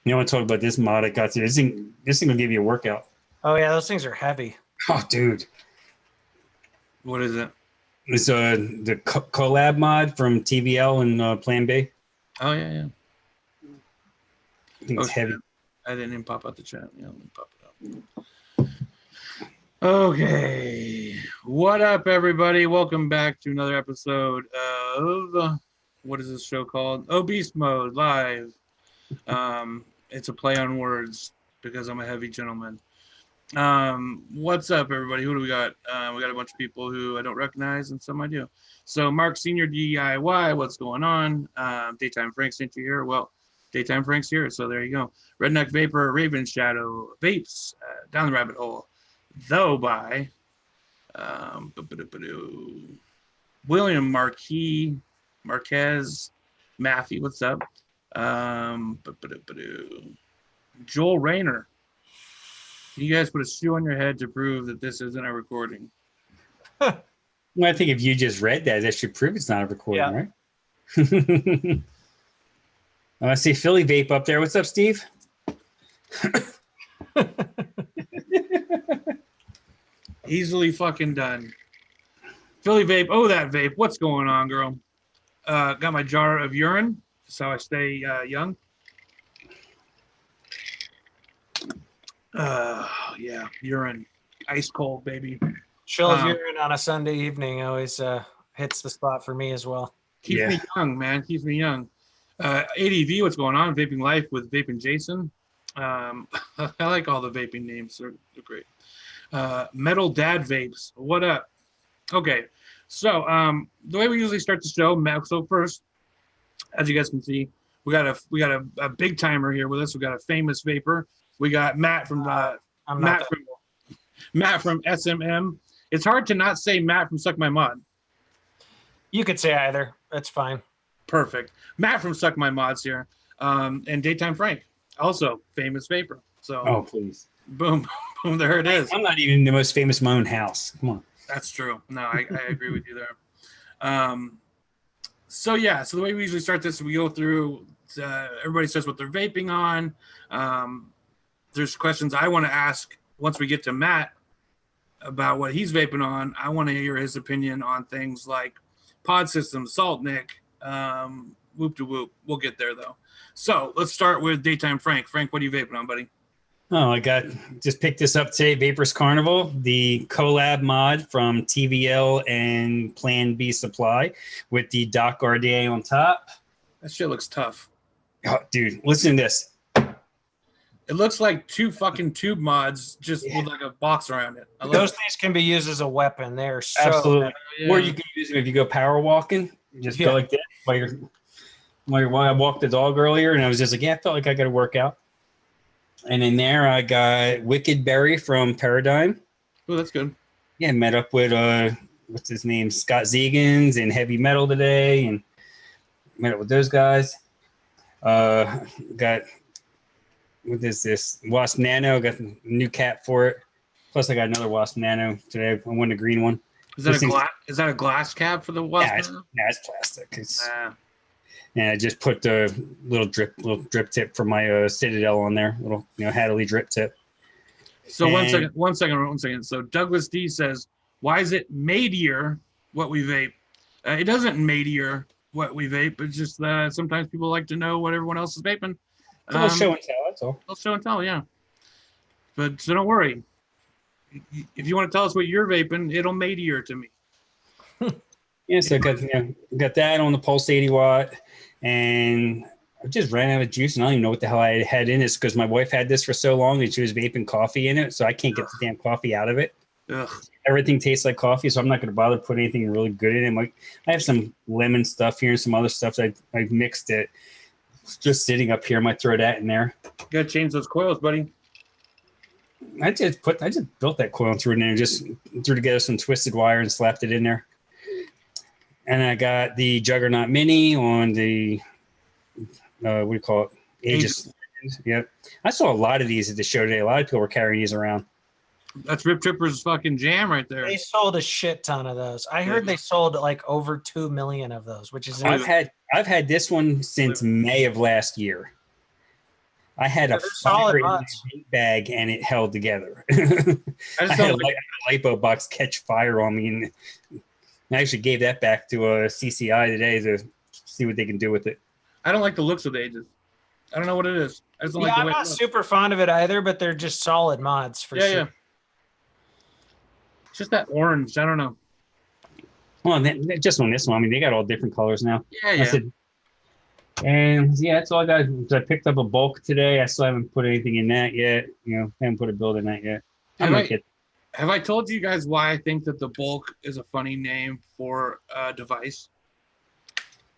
You want to talk about this mod I got today? This thing will give you a workout. Oh yeah, those things are heavy. Oh, dude. What is it? It's the collab mod from TVL and Plan B. Oh, yeah. I think it's heavy. Shit. I didn't even pop out the chat. Yeah, let me pop it up. Okay. What up, everybody? Welcome back to another episode of, what is this show called? Obese Mode Live. It's a play on words because I'm a heavy gentleman. What's up, everybody? Who do we got? We got a bunch of people who I don't recognize and some I do. So Mark Senior DIY, what's going on? Daytime Frank sent you here. Well, Daytime Frank's here, so there you go. Redneck Vapor, Raven Shadow, Vapes, Down the Rabbit Hole, though by William Marquez, Matthew, what's up? Joel Rayner. You guys put a shoe on your head to prove that this isn't a recording. Well, I think if you just read that should prove it's not a recording, right? I see Philly Vape up there. What's up, Steve? Easily fucking done. Philly Vape. Oh, that vape. What's going on, girl? Got my jar of urine. So I stay young. Yeah, urine. Ice cold, baby. Chill of urine on a Sunday evening always hits the spot for me as well. Keeps me young, man. Keeps me young. ADV, what's going on? Vaping Life with Vaping Jason. I like all the vaping names. They're great. Metal Dad Vapes. What up? Okay. So the way we usually start the show, so first, as you guys can see, we got a big timer here with us. We got a famous vapor. We got Matt from Matt from SMM. It's hard to not say Matt from Suck My Mod. You could say either. That's fine. Perfect. Matt from Suck My Mods here, and Daytime Frank, also famous vapor. So oh please, boom, boom, there it is. I'm not even the most famous in my own house. Come on. That's true. No, I agree with you there. So yeah, so the way we usually start this, we go through. Everybody says what they're vaping on. There's questions I want to ask once we get to Matt about what he's vaping on. I want to hear his opinion on things like pod systems, Salt Nick, whoop to whoop. We'll get there though. So let's start with Daytime Frank. Frank, what are you vaping on, buddy? Oh, I just picked this up today. Vaperz Carnival, the collab mod from TVL and Plan B Supply with the Doc RDA on top. That shit looks tough. Oh, dude, listen to this. It looks like two fucking tube mods just with like a box around it. Those things can be used as a weapon. They're so absolutely. Or you can use them if you go power walking. Just go like that. While I walked the dog earlier, and I was just like, I felt like I got to work out. And in there, I got Wicked Berry from Paradigm. Oh, that's good. Yeah, met up with what's his name, Scott Zegans and Heavy Metal today, and met up with those guys. Got what is this? Wasp Nano. Got a new cap for it. Plus, I got another Wasp Nano today. I won the green one. Is that a glass cap for the Wasp Nano? It's plastic. And I just put the little drip tip for my Citadel on there. Little Hadley drip tip. So one second. So Douglas D says, "Why is it Madier what we vape?" It doesn't Madier what we vape. It's just that sometimes people like to know what everyone else is vaping. A little show and tell, that's all. A little show and tell, yeah. But so don't worry. If you want to tell us what you're vaping, it'll Madier to me. Yeah, so I got that on the Pulse 80 watt, and I just ran out of juice, and I don't even know what the hell I had in this because my wife had this for so long and she was vaping coffee in it, so I can't get the damn coffee out of it. Ugh. Everything tastes like coffee, so I'm not going to bother putting anything really good in it. I have some lemon stuff here and some other stuff that I've mixed it. It's just sitting up here. I might throw that in there. You gotta change those coils, buddy. I just built that coil and threw it in there. Just threw together some twisted wire and slapped it in there. And I got the Juggernaut Mini on the what do you call it? Aegis. Yep. I saw a lot of these at the show today. A lot of people were carrying these around. That's Rip Tripper's fucking jam right there. They sold a shit ton of those. I heard they sold like over 2 million of those, which is I've had this one since May of last year. I had Yeah, a they're solid fire in my mods. vape bag and it held together. I I just had a don't like, lipo box catch fire on me, and I actually gave that back to CCI today to see what they can do with it. I don't like the looks of the Aegis. I don't know what it is. I just don't Yeah, like the I'm way it not looks. super fond of it either, but they're just solid mods for Yeah, sure. yeah. It's just that orange. I don't know. Well, just on this one, I mean, they got all different colors now. Yeah, I yeah. said, and yeah, that's all I got. I picked up a bulk today. I still haven't put anything in that yet. Haven't put a build in that yet. I'm gonna get. Have I told you guys why I think that the bulk is a funny name for a device?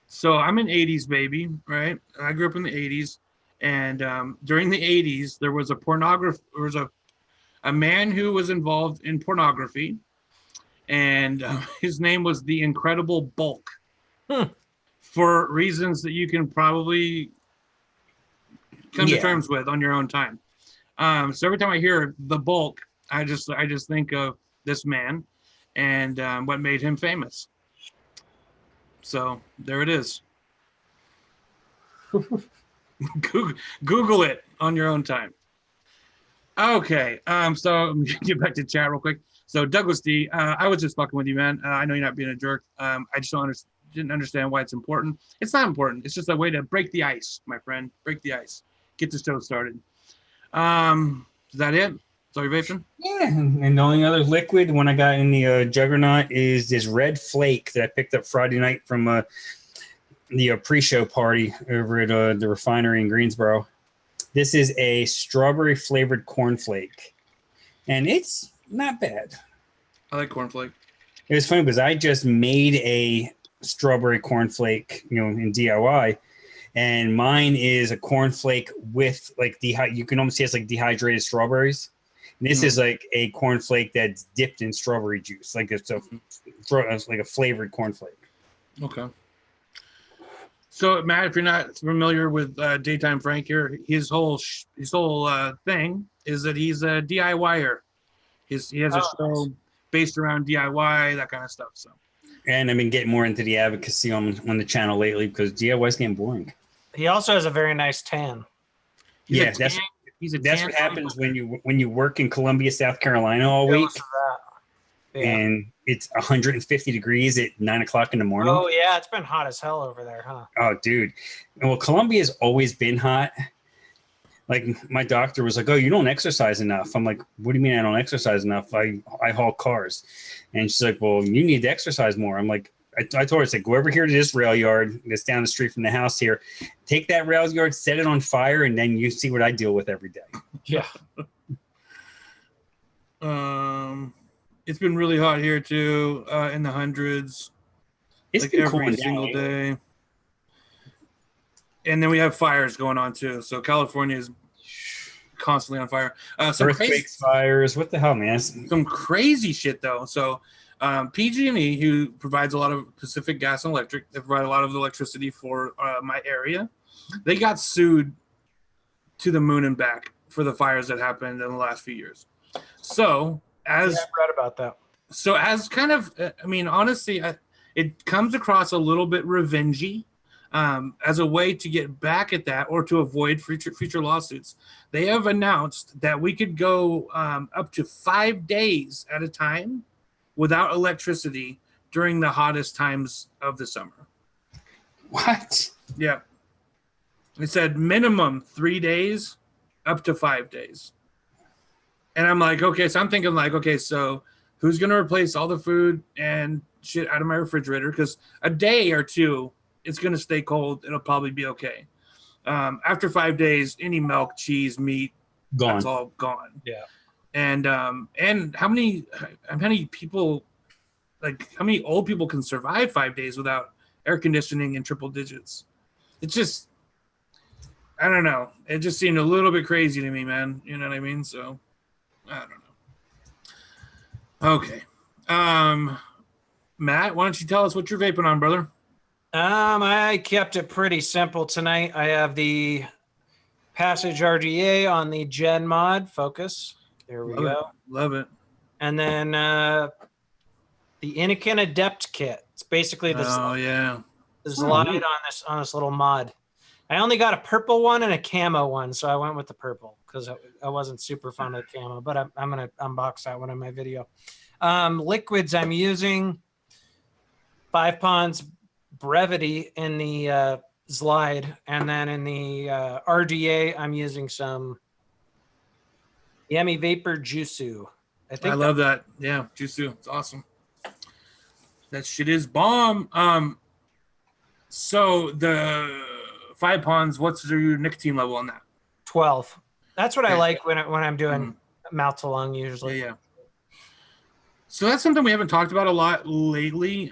So I'm an 80s baby, right? I grew up in the 80s. And during the 80s, there was a man who was involved in pornography. And his name was the Incredible Bulk. For reasons that you can probably come to terms with on your own time. So every time I hear the Bulk, I just think of this man and what made him famous. So there it is. Google it on your own time. Okay. So let me get back to chat real quick. So Douglas D, I was just fucking with you, man. I know you're not being a jerk. I just didn't understand why it's important. It's not important. It's just a way to break the ice, my friend. Break the ice. Get the show started. Is that it? That's all you're vaping? Yeah, and the only other liquid when I got in the Juggernaut is this red flake that I picked up Friday night from the pre-show party over at the refinery in Greensboro. This is a strawberry flavored cornflake, and it's not bad. I like cornflake. It was funny because I just made a strawberry cornflake, in DIY, and mine is a cornflake with like you can almost see it's like dehydrated strawberries. And this is like a cornflake that's dipped in strawberry juice, like it's like a flavored cornflake. Okay. So Matt, if you're not familiar with Daytime Frank here, his whole thing is that he's a DIYer. He has a show based around DIY, that kind of stuff. So. And I've been getting more into the advocacy on the channel lately because DIY is getting boring. He also has a very nice tan. That's what happens when you work in Columbia, South Carolina all week. Yeah. And it's 150 degrees at 9 o'clock in the morning. Oh yeah, it's been hot as hell over there, huh? Oh, dude. Well, Columbia's always been hot. Like my doctor was like, "Oh, you don't exercise enough." I'm like, "What do you mean I don't exercise enough? I haul cars." And she's like, "Well, you need to exercise more." I'm like, I told her, it's like, go over here to this rail yard that's down the street from the house here. Take that rail yard, set it on fire, and then you see what I deal with every day. Yeah. It's been really hot here too, in the hundreds. It's like been every single day. And then we have fires going on too. So California is constantly on fire. Some earthquakes, fires. What the hell, man? Some crazy shit though. So PG&E, who provides a lot of Pacific Gas and Electric, they provide a lot of electricity for my area. They got sued to the moon and back for the fires that happened in the last few years. So I've read about that. So as kind of, I mean, honestly, it comes across a little bit revengey as a way to get back at that or to avoid future lawsuits. They have announced that we could go up to 5 days at a time without electricity during the hottest times of the summer. What? Yeah. It said minimum 3 days, up to 5 days. And I'm like, okay, so I'm thinking like, okay, so who's going to replace all the food and shit out of my refrigerator? Because a day or two, it's going to stay cold. It'll probably be okay. After 5 days, any milk, cheese, meat, gone. That's all gone. Yeah. And how many people, like how many old people can survive 5 days without air conditioning in triple digits? It's just, I don't know. It just seemed a little bit crazy to me, man. You know what I mean? So I don't know. Okay. Matt, why don't you tell us what you're vaping on, brother? I kept it pretty simple tonight. I have the Passage RGA on the Gen Mod Focus. There we go. Love it. And then the Anakin Adept kit. It's basically this. Oh yeah. There's a lot on this little mod. I only got a purple one and a camo one, so I went with the purple because I wasn't super fond of the camo, but I'm going to unbox that one in my video. Liquids I'm using 5 Ponds Brevity in the Slide, and then in the RDA I'm using some Yummy Vapor Juicu. I love that. Yeah, Juicu. It's awesome. That shit is bomb. So the 5 Ponds, what's your nicotine level on that? 12. That's what I Okay. like when I'm doing mouth to lung usually. Yeah. So that's something we haven't talked about a lot lately,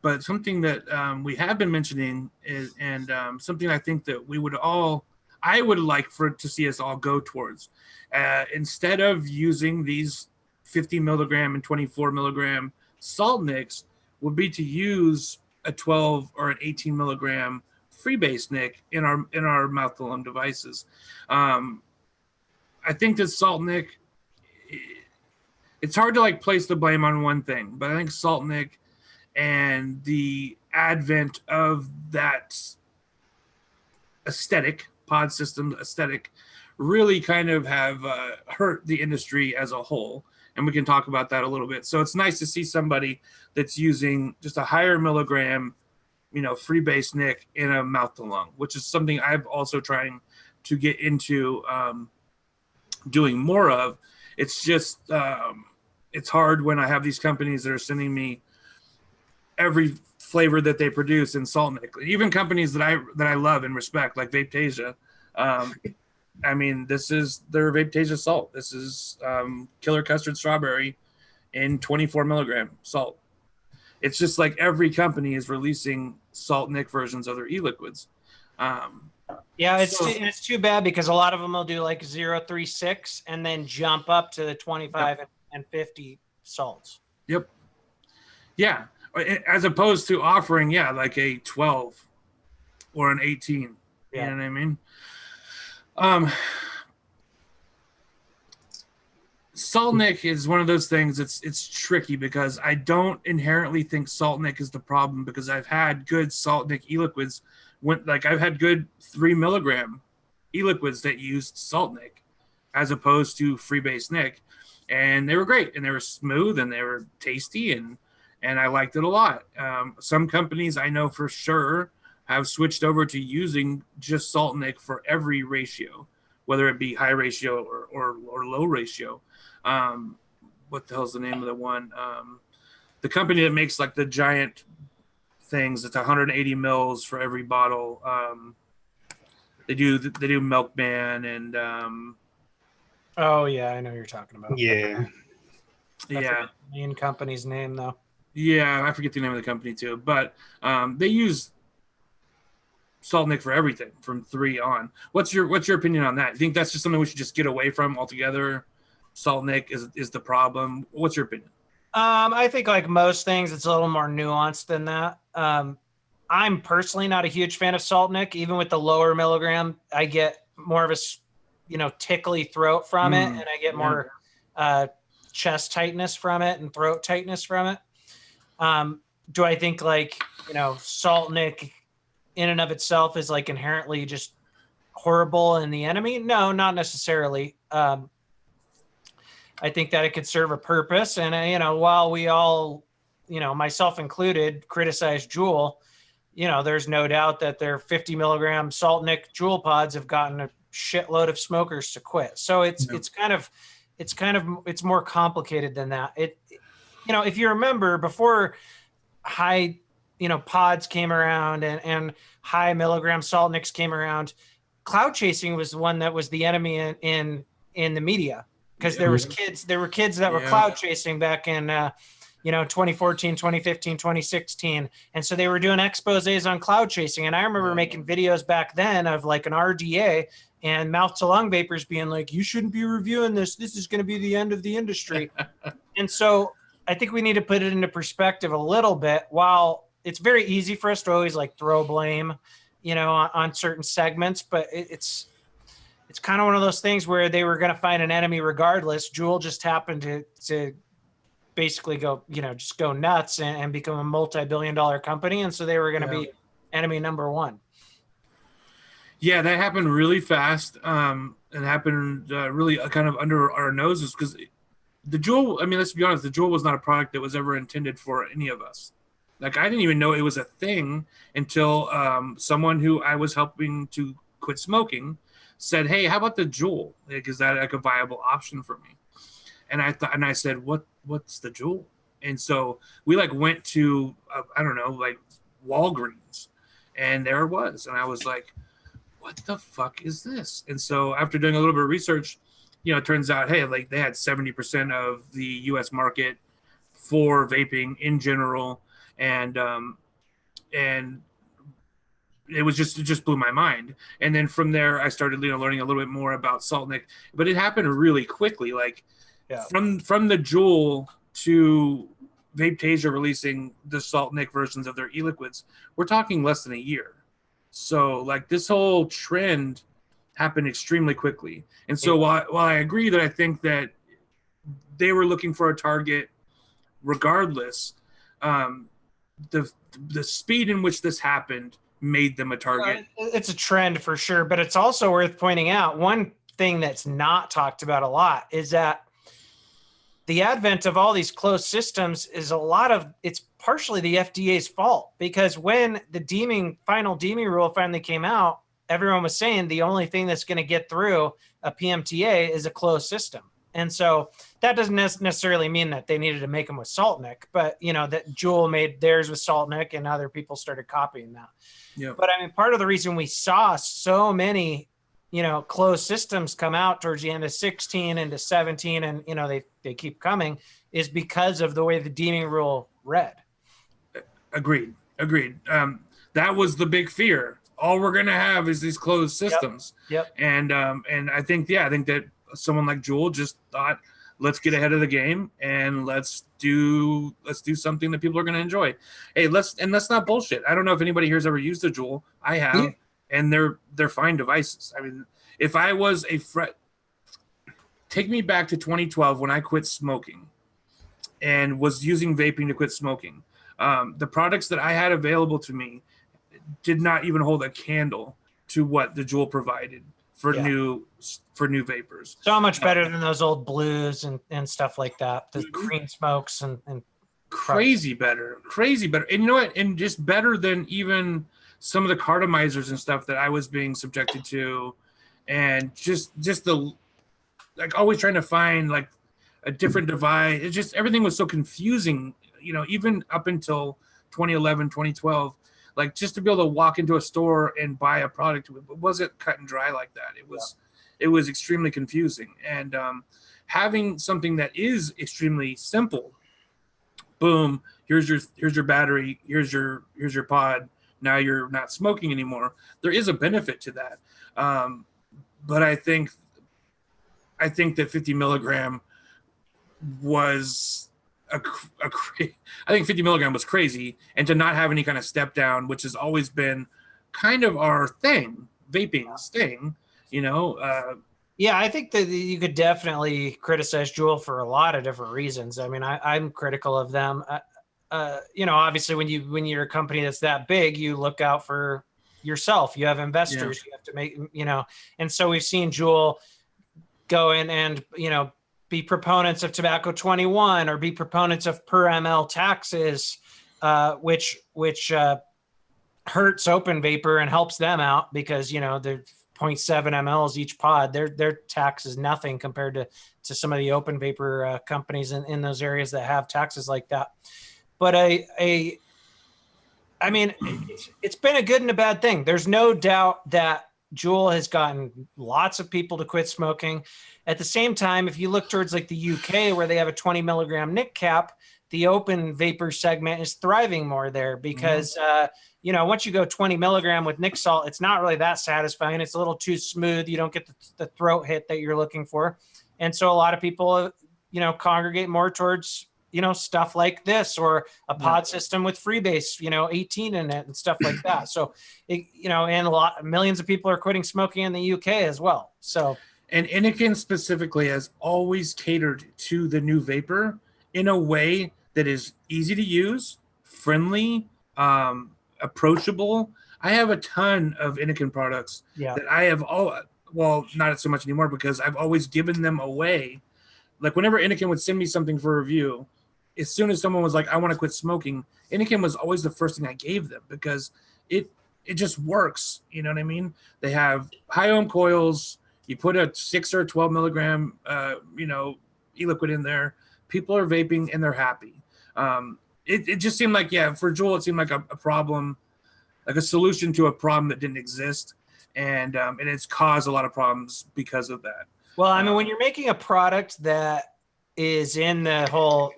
but something that we have been mentioning is, and something I think that I would like to see us all go towards. Instead of using these 50 milligram and 24 milligram salt nicks, would be to use a 12 or an 18 milligram freebase nic in our mouth to lung devices. I think that salt nic, it's hard to like place the blame on one thing, but I think salt nic and the advent of that aesthetic, pod system aesthetic, really kind of have hurt the industry as a whole. And we can talk about that a little bit. So it's nice to see somebody that's using just a higher milligram, freebase nic in a mouth to lung, which is something I've also trying to get into doing more of. It's just, it's hard when I have these companies that are sending me every flavor that they produce in salt nic. Even companies that I love and respect, like Vape's. I mean, this is their Vape's salt. This is Killer Custard Strawberry in 24 milligram salt. It's just like every company is releasing salt nic versions of their e-liquids. Yeah, it's too bad because a lot of them will do like 0.36 and then jump up to the 25 and 50 salts. Yep. Yeah, as opposed to offering like a 12 or an 18. Yeah. You know what I mean? Salt nic is one of those things. It's tricky because I don't inherently think salt nic is the problem, because I've had good salt nic e-liquids. I've had good 3 milligram e-liquids that used salt nic as opposed to freebase nic, and they were great, and they were smooth, and they were tasty, and I liked it a lot. Some companies I know for sure have switched over to using just salt nic for every ratio, whether it be high ratio or low ratio. What the hell's the name of the one? The company that makes like the giant things, it's 180 mils for every bottle. They do Milkman and oh yeah, I know what you're talking about. Yeah. Yeah. The main company's name though. Yeah, I forget the name of the company too, but they use salt nic for everything from 3 on. What's your opinion on that? You think that's just something we should just get away from altogether? Salt nic is the problem. What's your opinion? I think like most things, it's a little more nuanced than that. I'm personally not a huge fan of salt nic. Even with the lower milligram, I get more of a tickly throat from it, and I get more chest tightness from it and throat tightness from it. Do I think like salt nic in and of itself is like inherently just horrible and the enemy? No, not necessarily. I think that it could serve a purpose. And, while we all, myself included, criticize Juul, there's no doubt that their 50 milligram salt nic Juul pods have gotten a shitload of smokers to quit. So it's more complicated than that. If you remember before high, pods came around and high milligram salt nics came around, cloud chasing was the one that was the enemy in the media. Because there were kids that were cloud chasing back in 2014, 2015, 2016. And so they were doing exposés on cloud chasing. And I remember making videos back then of like an RDA and mouth to lung vapors being like, you shouldn't be reviewing this. This is going to be the end of the industry. And so I think we need to put it into perspective a little bit. While it's very easy for us to always like throw blame, on certain segments, but it's kind of one of those things where they were going to find an enemy regardless. Juul just happened to basically go, just go nuts and become a multi-billion-dollar company. And so they were going to be enemy number one. Yeah, that happened really fast. And happened really kind of under our noses because the Juul. I mean, let's be honest. The Juul was not a product that was ever intended for any of us. Like I didn't even know it was a thing until someone who I was helping to quit smoking said, "Hey, how about the Juul? Like, is that like a viable option for me?" And I thought, and I said, "What's the Juul?" And so we like went to I don't know, like Walgreens, and there it was, and I was like, "What the fuck is this?" And so after doing a little bit of research, it turns out, hey, like they had 70% of the U.S. market for vaping in general, and it just blew my mind. And then from there, I started learning a little bit more about Saltnik, but it happened really quickly. Like from the Juul to Vaptasia releasing the Saltnik versions of their e-liquids, we're talking less than a year. So like this whole trend happened extremely quickly. And so while I agree that I think that they were looking for a target regardless, the speed in which this happened made them a target. It's a trend for sure, but it's also worth pointing out one thing that's not talked about a lot is that the advent of all these closed systems is it's partially the FDA's fault, because when the final deeming rule finally came out, everyone was saying the only thing that's going to get through a PMTA is a closed system. And so that doesn't necessarily mean that they needed to make them with Saltnik, but that Juul made theirs with Saltnik and other people started copying that. Yeah. But I mean, part of the reason we saw so many, closed systems come out towards the end of 16 into 17, and, they keep coming, is because of the way the deeming rule read. Agreed. That was the big fear. All we're going to have is these closed systems. Yep. And I think that someone like Juul just thought, let's get ahead of the game and let's do something that people are going to enjoy. Hey, let's not bullshit. I don't know if anybody here has ever used a Juul. I have. Yeah. And they're fine devices. I mean, if I was take me back to 2012 when I quit smoking and was using vaping to quit smoking. The products that I had available to me did not even hold a candle to what the Juul provided for new vapors. So much better than those old blues and stuff like that. The green smokes and crazy better. And you know what? And just better than even some of the cartomizers and stuff that I was being subjected to, and just the like always trying to find like a different device. It just everything was so confusing, even up until 2011, 2012. Like just to be able to walk into a store and buy a product, it wasn't cut and dry like that. It was extremely confusing. And having something that is extremely simple, boom, here's your battery, here's your pod. Now you're not smoking anymore. There is a benefit to that. But I think that 50 milligram was I think 50 milligram was crazy, and to not have any kind of step down, which has always been kind of our thing, vaping's thing, Yeah, I think that you could definitely criticize Juul for a lot of different reasons. I mean, I'm critical of them. Obviously when you're a company that's that big, you look out for yourself. You have investors, You have to make, and so we've seen Juul go in and, be proponents of tobacco 21 or be proponents of per ML taxes, which hurts open vapor and helps them out because, they're 0.7 mLs each pod. Their tax is nothing compared to some of the open vapor companies in those areas that have taxes like that. But I mean, it's been a good and a bad thing. There's no doubt that Juul has gotten lots of people to quit smoking. At the same time, if you look towards like the UK where they have a 20 milligram nic cap, the open vapor segment is thriving more there because, once you go 20 milligram with nic salt, it's not really that satisfying. It's a little too smooth. You don't get the throat hit that you're looking for. And so a lot of people, congregate more towards, stuff like this or a pod system with freebase, 18 in it and stuff like that. So, and millions of people are quitting smoking in the UK as well. So, and Anakin specifically has always catered to the new vapor in a way that is easy to use, friendly, approachable. I have a ton of Inikin products Yeah. that I have well, not so much anymore because I've always given them away. Like whenever Inikin would send me something for review, as soon as someone was like, I want to quit smoking, Inikin was always the first thing I gave them because it just works. You know what I mean? They have high ohm coils. You put a 6 or 12 milligram, e-liquid in there. People are vaping and they're happy. It just seemed like, for Juul, it seemed like a problem, like a solution to a problem that didn't exist. And it's caused a lot of problems because of that. Well, I mean, when you're making a product that is in the whole,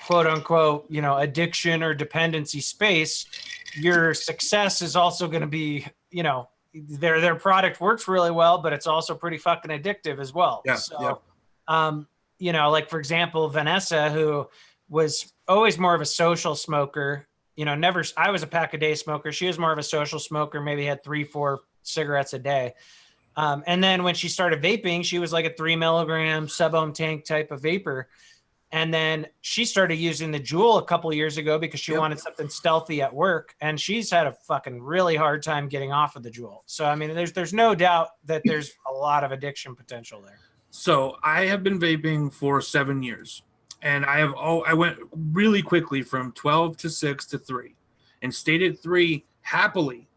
quote unquote, addiction or dependency space, your success is also going to be, their product works really well, but it's also pretty fucking addictive as well. Yeah. So, like for example, Vanessa, who was always more of a social smoker, I was a pack a day smoker. She was more of a social smoker, maybe had 3-4 cigarettes a day. And then when she started vaping, she was like a 3 milligram sub-ohm tank type of vapor. And then she started using the Juul a couple of years ago because she wanted something stealthy at work. And she's had a fucking really hard time getting off of the Juul. So, I mean, there's no doubt that there's a lot of addiction potential there. So I have been vaping for 7 years. And I went really quickly from 12 to 6 to 3 and stayed at 3 happily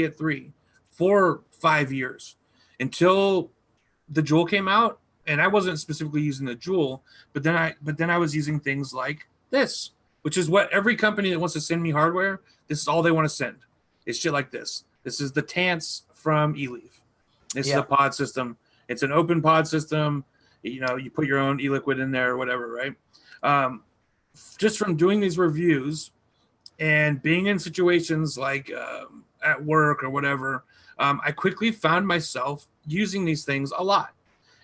at 3 for 5 years until the Juul came out. And I wasn't specifically using the Juul, but then I was using things like this, which is what every company that wants to send me hardware, this is all they want to send. It's shit like this. This is the Tance from eLeaf. This is a pod system. It's an open pod system. You put your own e-liquid in there or whatever, right? Just from doing these reviews and being in situations like at work or whatever, I quickly found myself using these things a lot.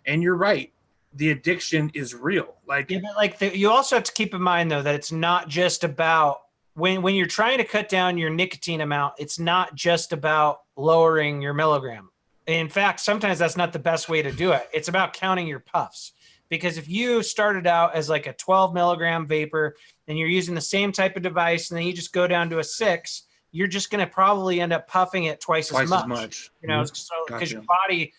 And you're right. The addiction is real. You also have to keep in mind, though, that it's not just about when you're trying to cut down your nicotine amount, it's not just about lowering your milligram. In fact, sometimes that's not the best way to do it. It's about counting your puffs. Because if you started out as like a 12 milligram vapor and you're using the same type of device and then you just go down to a 6, you're just going to probably end up puffing it twice as much. So because your body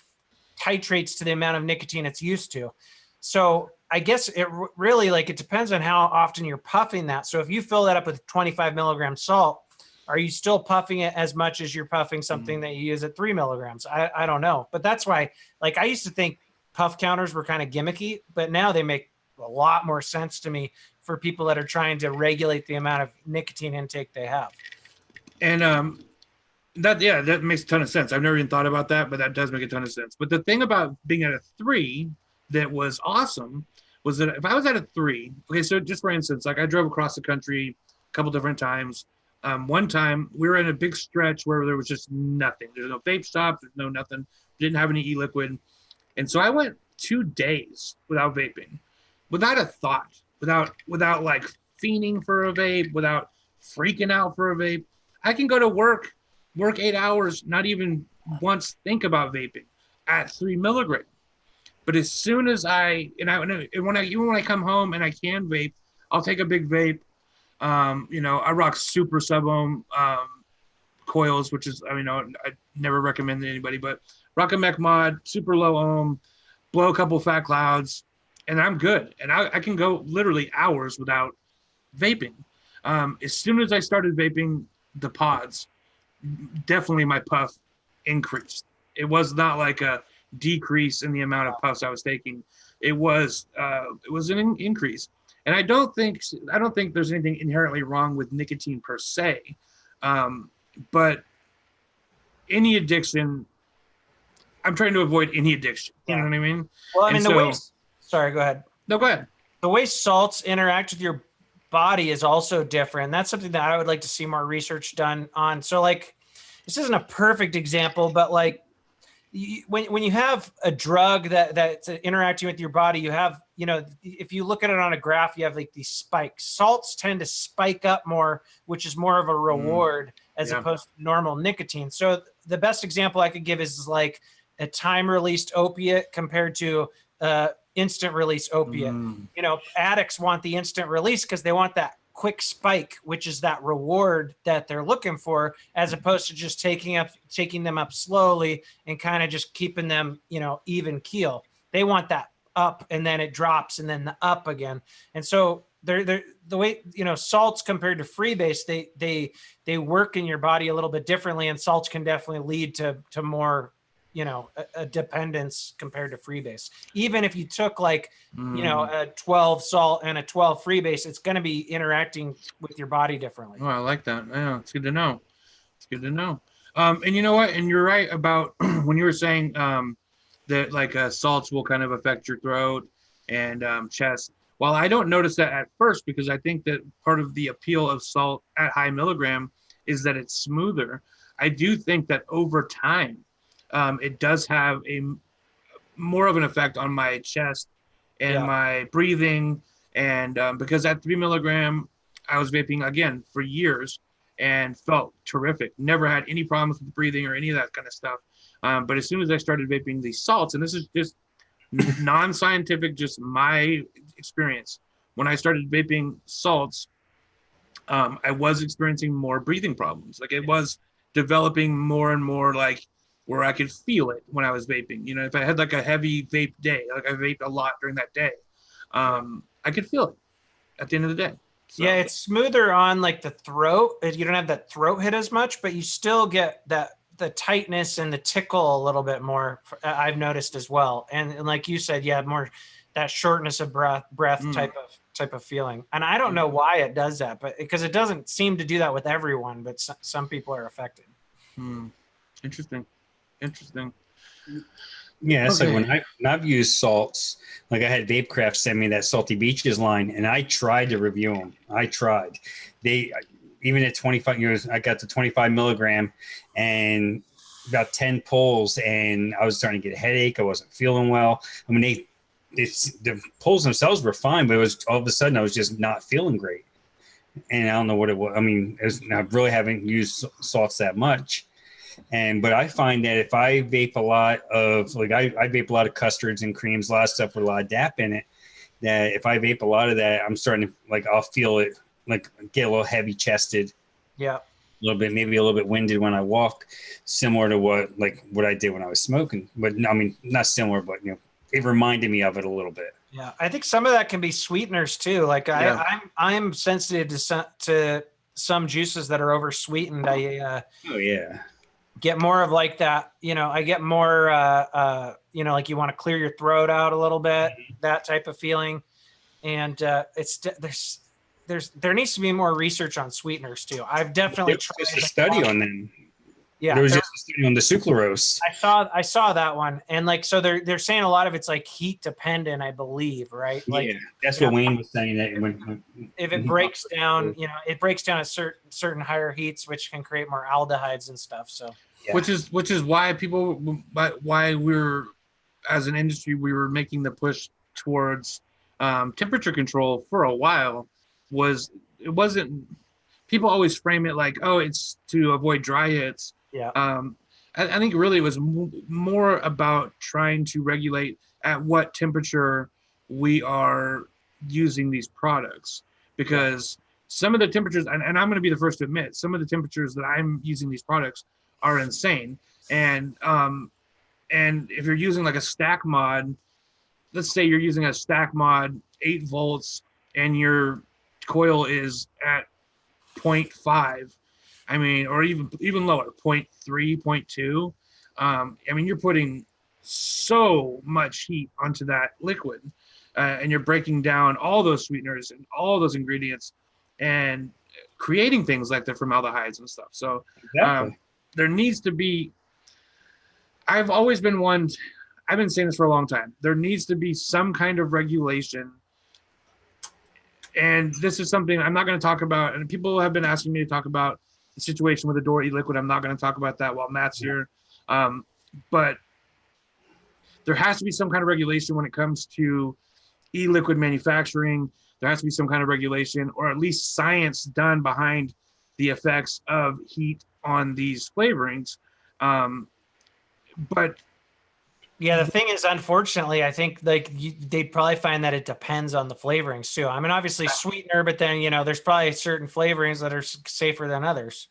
titrates to the amount of nicotine it's used to. So I guess it really it depends on how often you're puffing that. So if you fill that up with 25 milligram salt, are you still puffing it as much as you're puffing something that you use at 3 milligrams? I don't know. But that's why, I used to think puff counters were kind of gimmicky, but now they make a lot more sense to me for people that are trying to regulate the amount of nicotine intake they have. And that makes a ton of sense. I've never even thought about that, but that does make a ton of sense. But the thing about being at a 3 that was awesome was that if I was at a 3, okay, so just for instance, I drove across the country a couple different times. One time we were in a big stretch where there was just nothing. There's no vape shops, there's no nothing. Didn't have any e-liquid. And so I went 2 days without vaping, without a thought, without fiending for a vape, without freaking out for a vape. I can go to work 8 hours, not even once think about vaping at 3 milligram. But as soon as when I come home and I can vape, I'll take a big vape. I rock super sub-ohm coils, which is, I never recommend to anybody, but rock a mech mod, super low ohm, blow a couple fat clouds, and I'm good. And I can go literally hours without vaping. As soon as I started vaping the pods, definitely my puff increased. It was not like a decrease in the amount of puffs I was taking. It was an increase. And I don't think there's anything inherently wrong with nicotine per se, but any addiction, I'm trying to avoid any addiction. You know what I mean? Well, sorry, go ahead. No, go ahead. The way salts interact with your body is also different. That's something that I would like to see more research done on. So this isn't a perfect example, but when you have a drug that's interacting with your body, you have, if you look at it on a graph, you have these spikes. Salts tend to spike up more, which is more of a reward as opposed to normal nicotine. So the best example I could give is a time-released opiate compared to instant release opiate. Addicts want the instant release because they want that quick spike, which is that reward that they're looking for, as opposed to just taking them up slowly and kind of just keeping them, even keel. They want that up and then it drops and then the up again. And so they're the way, salts compared to freebase, they work in your body a little bit differently, and salts can definitely lead to more, a dependence compared to freebase. Even if you took a 12 salt and a 12 freebase, it's going to be interacting with your body differently. Oh, I like that. Yeah, it's good to know. It's good to know. And you know what? And you're right about when you were saying that salts will kind of affect your throat and chest. While I don't notice that at first, because I think that part of the appeal of salt at high milligram is that it's smoother, I do think that over time, it does have a more of an effect on my chest and my breathing. And because at 3 milligram, I was vaping again for years and felt terrific. Never had any problems with breathing or any of that kind of stuff. But as soon as I started vaping these salts, and this is just non-scientific, just my experience. When I started vaping salts, I was experiencing more breathing problems. Like it was developing more and more where I could feel it when I was vaping. If I had like a heavy vape day, like I vaped a lot during that day, I could feel it at the end of the day. So. Yeah, it's smoother on the throat. You don't have that throat hit as much, but you still get the tightness and the tickle a little bit more. I've noticed as well. And like you said, more that shortness of breath type of feeling. And I don't know why it does that, but because it doesn't seem to do that with everyone, but some people are affected. Interesting. Yeah, it's like when I've used salts, like I had Vapecraft send me that Salty Beaches line, and I tried to review them. I tried. Even at 25 years, I got to 25 milligram and about 10 pulls, and I was starting to get a headache. I wasn't feeling well. I mean, the pulls themselves were fine, but it was all of a sudden I was just not feeling great. And I don't know what it was. I mean, I really haven't used salts that much. But I find that if I vape a lot of, I vape a lot of custards and creams, a lot of stuff with a lot of DAP in it, that if I vape a lot of that, I'm starting to, I'll feel it, get a little heavy chested. Yeah. A little bit, maybe a little bit winded when I walk, similar to what I did when I was smoking. But I mean, not similar, but, it reminded me of it a little bit. Yeah. I think some of that can be sweeteners too. I'm sensitive to some juices that are over sweetened. Get more of that, I get more, you want to clear your throat out a little bit, that type of feeling. And there needs to be more research on sweeteners too. I've definitely tried a study on them. Yeah, there was just a study on the sucralose. I saw that one, and so they're saying a lot of it's heat dependent, I believe, right? Yeah, that's what Wayne was saying. That when if it breaks down, it breaks down at certain higher heats, which can create more aldehydes and stuff. So, yeah. Which is why why we're, as an industry, we were making the push towards temperature control for a while. It wasn't. People always frame it it's to avoid dry hits. Yeah. I think really it was more about trying to regulate at what temperature we are using these products, because some of the temperatures, and I'm going to be the first to admit, some of the temperatures that I'm using these products are insane. And if you're using a stack mod, let's say you're using a stack mod 8 volts and your coil is at 0.5, I mean, or even lower, 0.3, 0.2. I mean, you're putting so much heat onto that liquid, and you're breaking down all those sweeteners and all those ingredients and creating things like the formaldehydes and stuff. So there needs to be, I've always been one, I've been saying this for a long time, there needs to be some kind of regulation. And this is something I'm not going to talk about, and people have been asking me to talk about the situation with Adore e-liquid. I'm not going to talk about that while Matt's here. But there has to be some kind of regulation when it comes to e-liquid manufacturing. There has to be some kind of regulation, or at least science done behind the effects of heat on these flavorings. But Yeah, the thing is, unfortunately, I think like they probably find that it depends on the flavorings too. I mean, obviously sweetener, but then there's probably certain flavorings that are safer than others.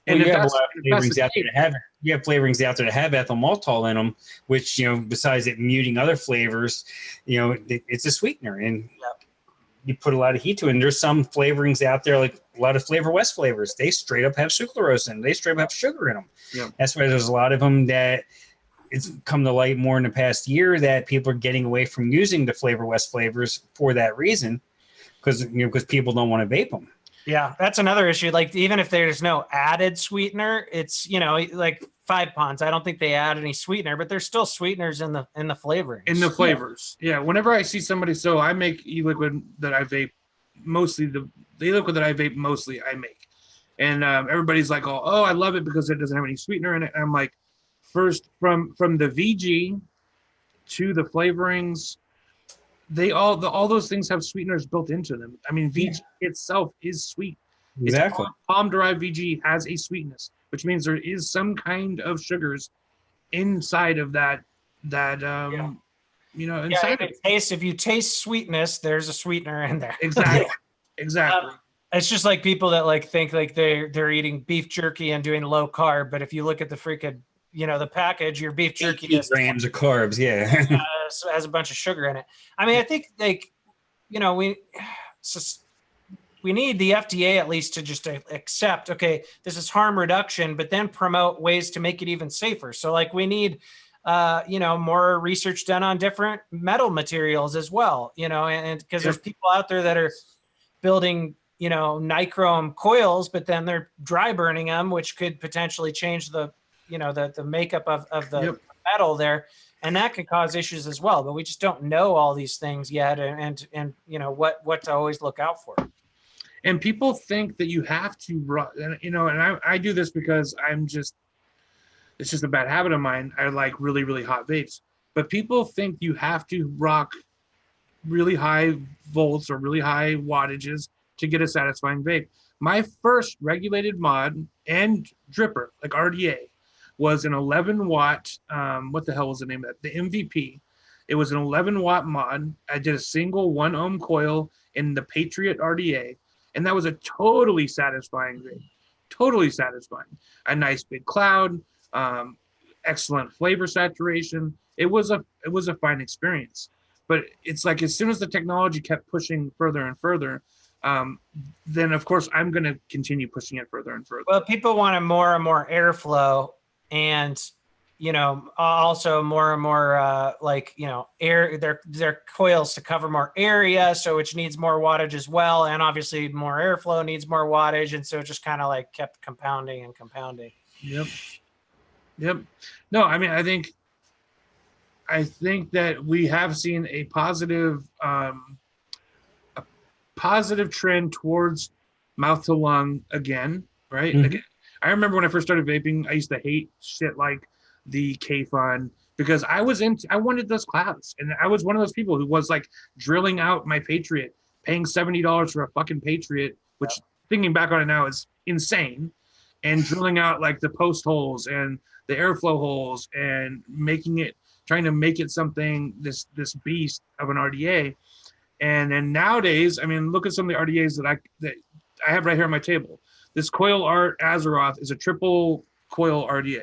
Well, And you if have a that's, lot of if that's flavorings the out there case, to have. You have flavorings out there to have ethyl maltol in them, which besides it muting other flavors, it's a sweetener, and you put a lot of heat to it. And there's some flavorings out there, like a lot of Flavor West flavors. They straight up have sucralose in them. They straight up have sugar in them. Yeah. That's why there's a lot of them that it's come to light more in the past year that people are getting away from using the Flavor West flavors for that reason, because people don't want to vape them. Yeah, that's another issue. Like even if there's no added sweetener, it's like 5 Ponds. I don't think they add any sweetener, but there's still sweeteners in the flavorings. in the flavors. Yeah. Whenever I see somebody, so I make e-liquid that I vape mostly the e-liquid that I vape mostly I make. And everybody's like, oh, I love it because it doesn't have any sweetener in it. And I'm like, first from the VG to the flavorings, all those things have sweeteners built into them. I mean, VG itself is sweet. Exactly. Palm-derived VG has a sweetness, which means there is some kind of sugars inside of that inside of it. If you taste sweetness, there's a sweetener in there. Exactly. Exactly. It's just like people that like think like they're eating beef jerky and doing low carb, but if you look at the freaking the package, your beef jerky 80 grams of carbs, has a bunch of sugar in it. I mean, I think like we need the FDA at least to just accept, okay, this is harm reduction, but then promote ways to make it even safer. So like we need more research done on different metal materials as well, and because there's people out there that are building nichrome coils, but then they're dry burning them, which could potentially change the makeup of the metal there, and that could cause issues as well. But we just don't know all these things yet, and what to always look out for. And people think that you have to, and I do this because it's just a bad habit of mine. I like really, really hot vapes, but people think you have to rock really high volts or really high wattages to get a satisfying vape. My first regulated mod and dripper, like RDA, was an 11 watt, what the hell was the name of that? The MVP. It was an 11 watt mod. I did a single 1 ohm coil in the Patriot RDA, and that was a totally satisfying vape. Totally satisfying. A nice big cloud, excellent flavor saturation. It was a fine experience. But it's like as soon as the technology kept pushing further and further, then of course I'm going to continue pushing it further and further. Well, people wanted more and more airflow, and also more and more air. Their coils to cover more area, so which needs more wattage as well, and obviously more airflow needs more wattage, and so it just kind of like kept compounding and compounding. Yep. No, I mean I think that we have seen a positive trend towards mouth to lung again, right? Mm-hmm. I remember when I first started vaping, I used to hate shit like the K-Fun because I wanted those clouds, and I was one of those people who was like drilling out my Patriot, paying $70 for a fucking Patriot, which thinking back on it now is insane, and drilling out like the post holes and the airflow holes and trying to make it something, this beast of an RDA. And then nowadays, I mean, look at some of the RDAs that I have right here on my table. This Coil Art Azeroth is a triple coil RDA.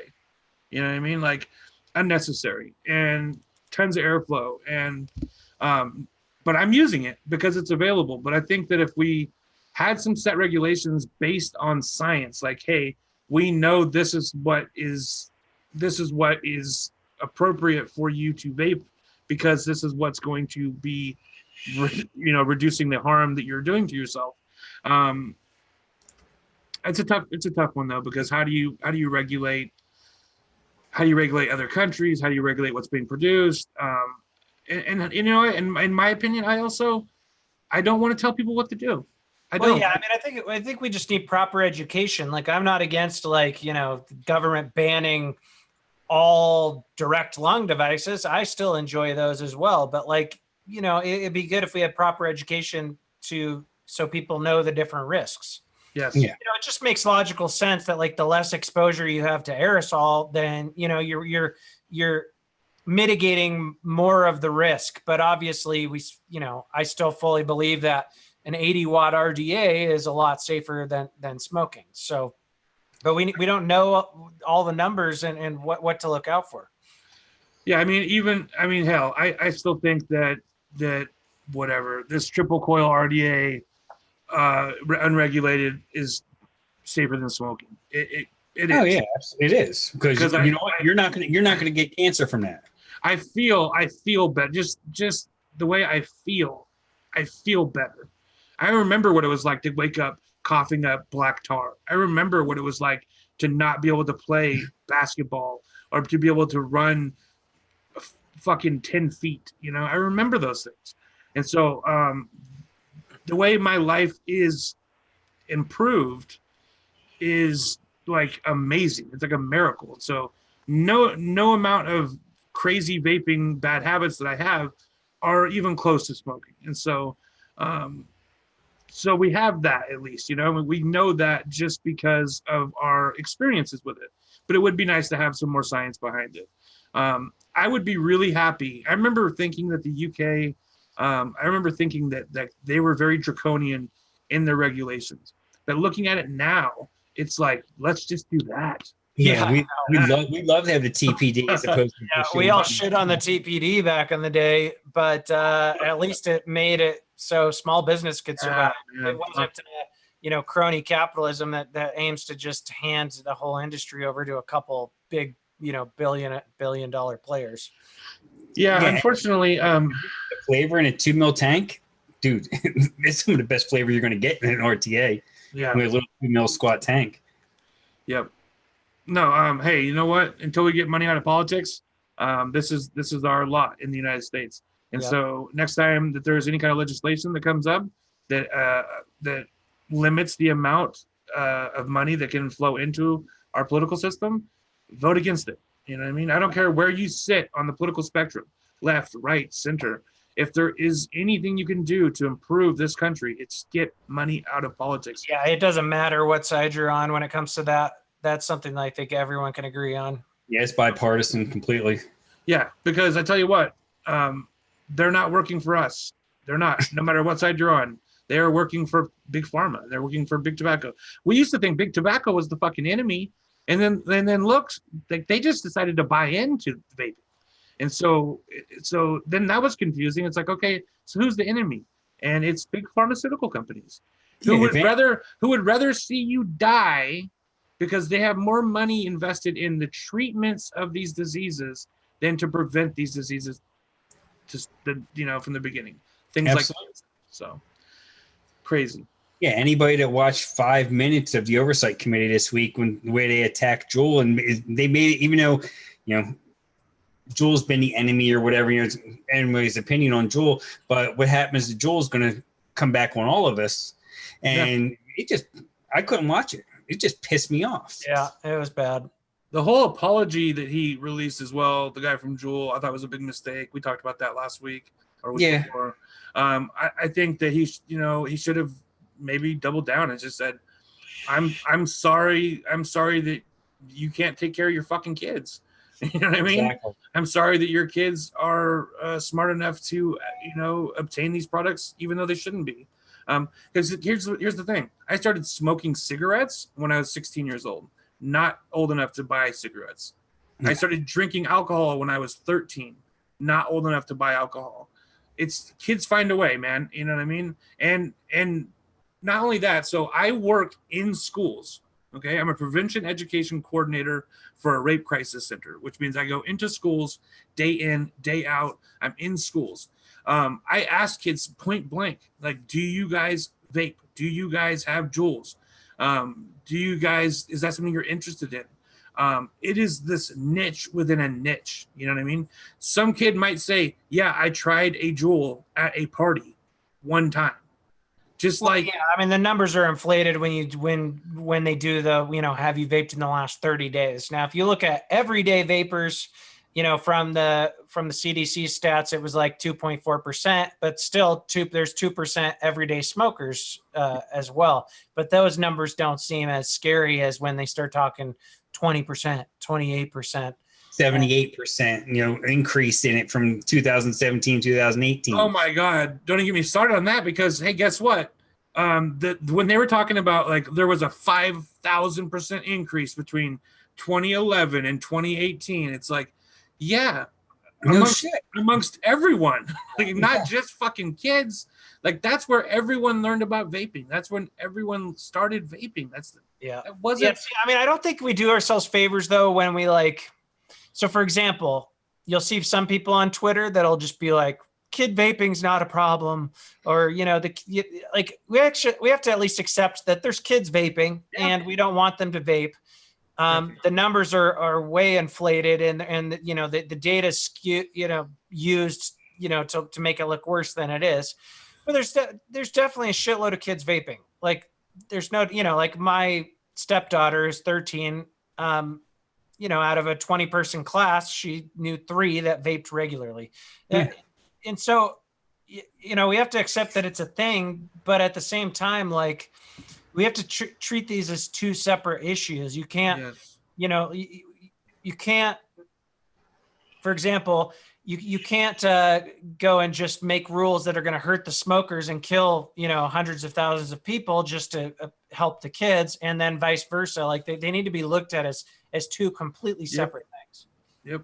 You know what I mean? Like unnecessary and tons of airflow. And but I'm using it because it's available. But I think that if we had some set regulations based on science, like, hey, we know this is what is appropriate for you to vape because this is what's going to be reducing the harm that you're doing to yourself. It's a tough one though, because how do you regulate other countries? How do you regulate what's being produced? And in my opinion, I don't want to tell people what to do. I think we just need proper education. Like I'm not against government banning all direct lung devices. I still enjoy those as well. But it'd be good if we had proper education so people know the different risks. Yes. Yeah. It just makes logical sense that the less exposure you have to aerosol, then you're mitigating more of the risk. But obviously I still fully believe that an 80-watt RDA is a lot safer than smoking. So, but we don't know all the numbers and what to look out for. Yeah, I mean, hell, I still think that whatever, this triple coil RDA unregulated is safer than smoking. It Oh is. yeah, it is, because you know what, you're not gonna get cancer from that. I feel better. Just the way I feel better. I remember what it was like to wake up coughing up black tar. I remember what it was like to not be able to play basketball or to be able to run fucking 10 feet. I remember those things. And so the way my life is improved is like amazing. It's like a miracle. So no amount of crazy vaping bad habits that I have are even close to smoking. And so so we have that, at least, we know that just because of our experiences with it. But it would be nice to have some more science behind it. I would be really happy. I remember thinking that the UK, that they were very draconian in their regulations. But looking at it now, it's like, let's just do that. Yeah, we love to have the TPD as opposed to we all shit on the TPD back in the day, but at least it made it so small business could survive. It wasn't crony capitalism that aims to just hand the whole industry over to a couple big billion dollar players. Yeah, unfortunately, the flavor in a 2 mil tank, dude, it's some of the best flavor you're going to get in an RTA. Yeah, with a little 2 mil squat tank. Yep. No, hey, you know what? Until we get money out of politics, this is our lot in the United States. And so next time that there's any kind of legislation that comes up that limits the amount of money that can flow into our political system, vote against it. You know what I mean? I don't care where you sit on the political spectrum, left, right, center. If there is anything you can do to improve this country, it's get money out of politics. Yeah, it doesn't matter what side you're on when it comes to that. That's something that I think everyone can agree on. Yeah, it's bipartisan completely. Yeah, because I tell you what, they're not working for us. They're not, no matter what side you're on. They are working for big pharma. They're working for big tobacco. We used to think big tobacco was the fucking enemy. And then look, they just decided to buy into vaping. And so then that was confusing. It's like, okay, so who's the enemy? And it's big pharmaceutical companies who would rather see you die because they have more money invested in the treatments of these diseases than to prevent these diseases from the beginning. Things Absolutely. Like that. So crazy. Yeah, anybody that watched 5 minutes of the oversight committee this week, when the way they attacked Juul, and they made it, even though, Juul's been the enemy or whatever, anybody's opinion on Juul, but what happens is Juul's going to come back on all of us. And I couldn't watch it. It just pissed me off. Yeah, it was bad. The whole apology that he released as well, the guy from Juul, I thought was a big mistake. We talked about that last week or week before. I think that he should have maybe doubled down and just said, I'm sorry that you can't take care of your fucking kids. You know what I mean? Exactly. I'm sorry that your kids are smart enough to obtain these products even though they shouldn't be. Because here's the thing. I started smoking cigarettes when I was 16 years old, not old enough to buy cigarettes. I started drinking alcohol when I was 13, not old enough to buy alcohol. It's kids find a way, man. You know what I mean? And not only that, so I work in schools. Okay, I'm a prevention education coordinator for a rape crisis center, which means I go into schools day in, day out. I'm in schools. I ask kids point blank, like, do you guys vape? Do you guys have Juuls? Is that something you're interested in? It is this niche within a niche. You know what I mean? Some kid might say, yeah, I tried a Juul at a party one time. The numbers are inflated when they do the, have you vaped in the last 30 days? Now, if you look at everyday vapors, from the CDC stats, it was like 2.4%, but still there's 2% everyday smokers as well. But those numbers don't seem as scary as when they start talking 20%, 28%. 78%, increase in it from 2017, 2018. Oh my God. Don't even get me started on that because, hey, guess what? When they were talking about like there was a 5,000% increase between 2011 and 2018, it's like, yeah, amongst everyone, like not just fucking kids. Like that's where everyone learned about vaping. That's when everyone started vaping. That wasn't. I mean, I don't think we do ourselves favors though when we like. So, for example, you'll see some people on Twitter that'll just be like, "Kid vaping's not a problem," or we have to at least accept that there's kids vaping, and we don't want them to vape. The numbers are way inflated, and the data is used to make it look worse than it is. But there's definitely a shitload of kids vaping. Like there's no like my stepdaughter is 13. Out of a 20-person class, she knew 3 that vaped regularly. Yeah. And so, we have to accept that it's a thing, but at the same time, like we have to treat these as 2 separate issues. You can't, you can't, for example, you can't go and just make rules that are going to hurt the smokers and kill, hundreds of thousands of people just to help the kids, and then vice versa. Like they need to be looked at as 2 completely separate things. Yep.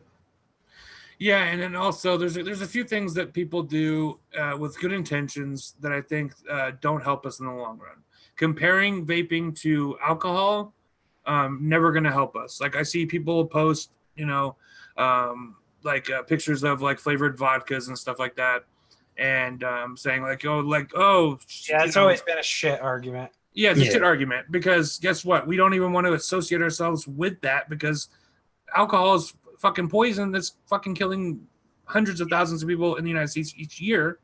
Yeah, and then also there's a few things that people do with good intentions that I think don't help us in the long run. Comparing vaping to alcohol, never going to help us. Like I see people post, pictures of like flavored vodkas and stuff like that, and saying like, it's always been a shit argument. Yeah, it's a shit argument because guess what? We don't even want to associate ourselves with that because alcohol is fucking poison that's fucking killing hundreds of thousands of people in the United States each year.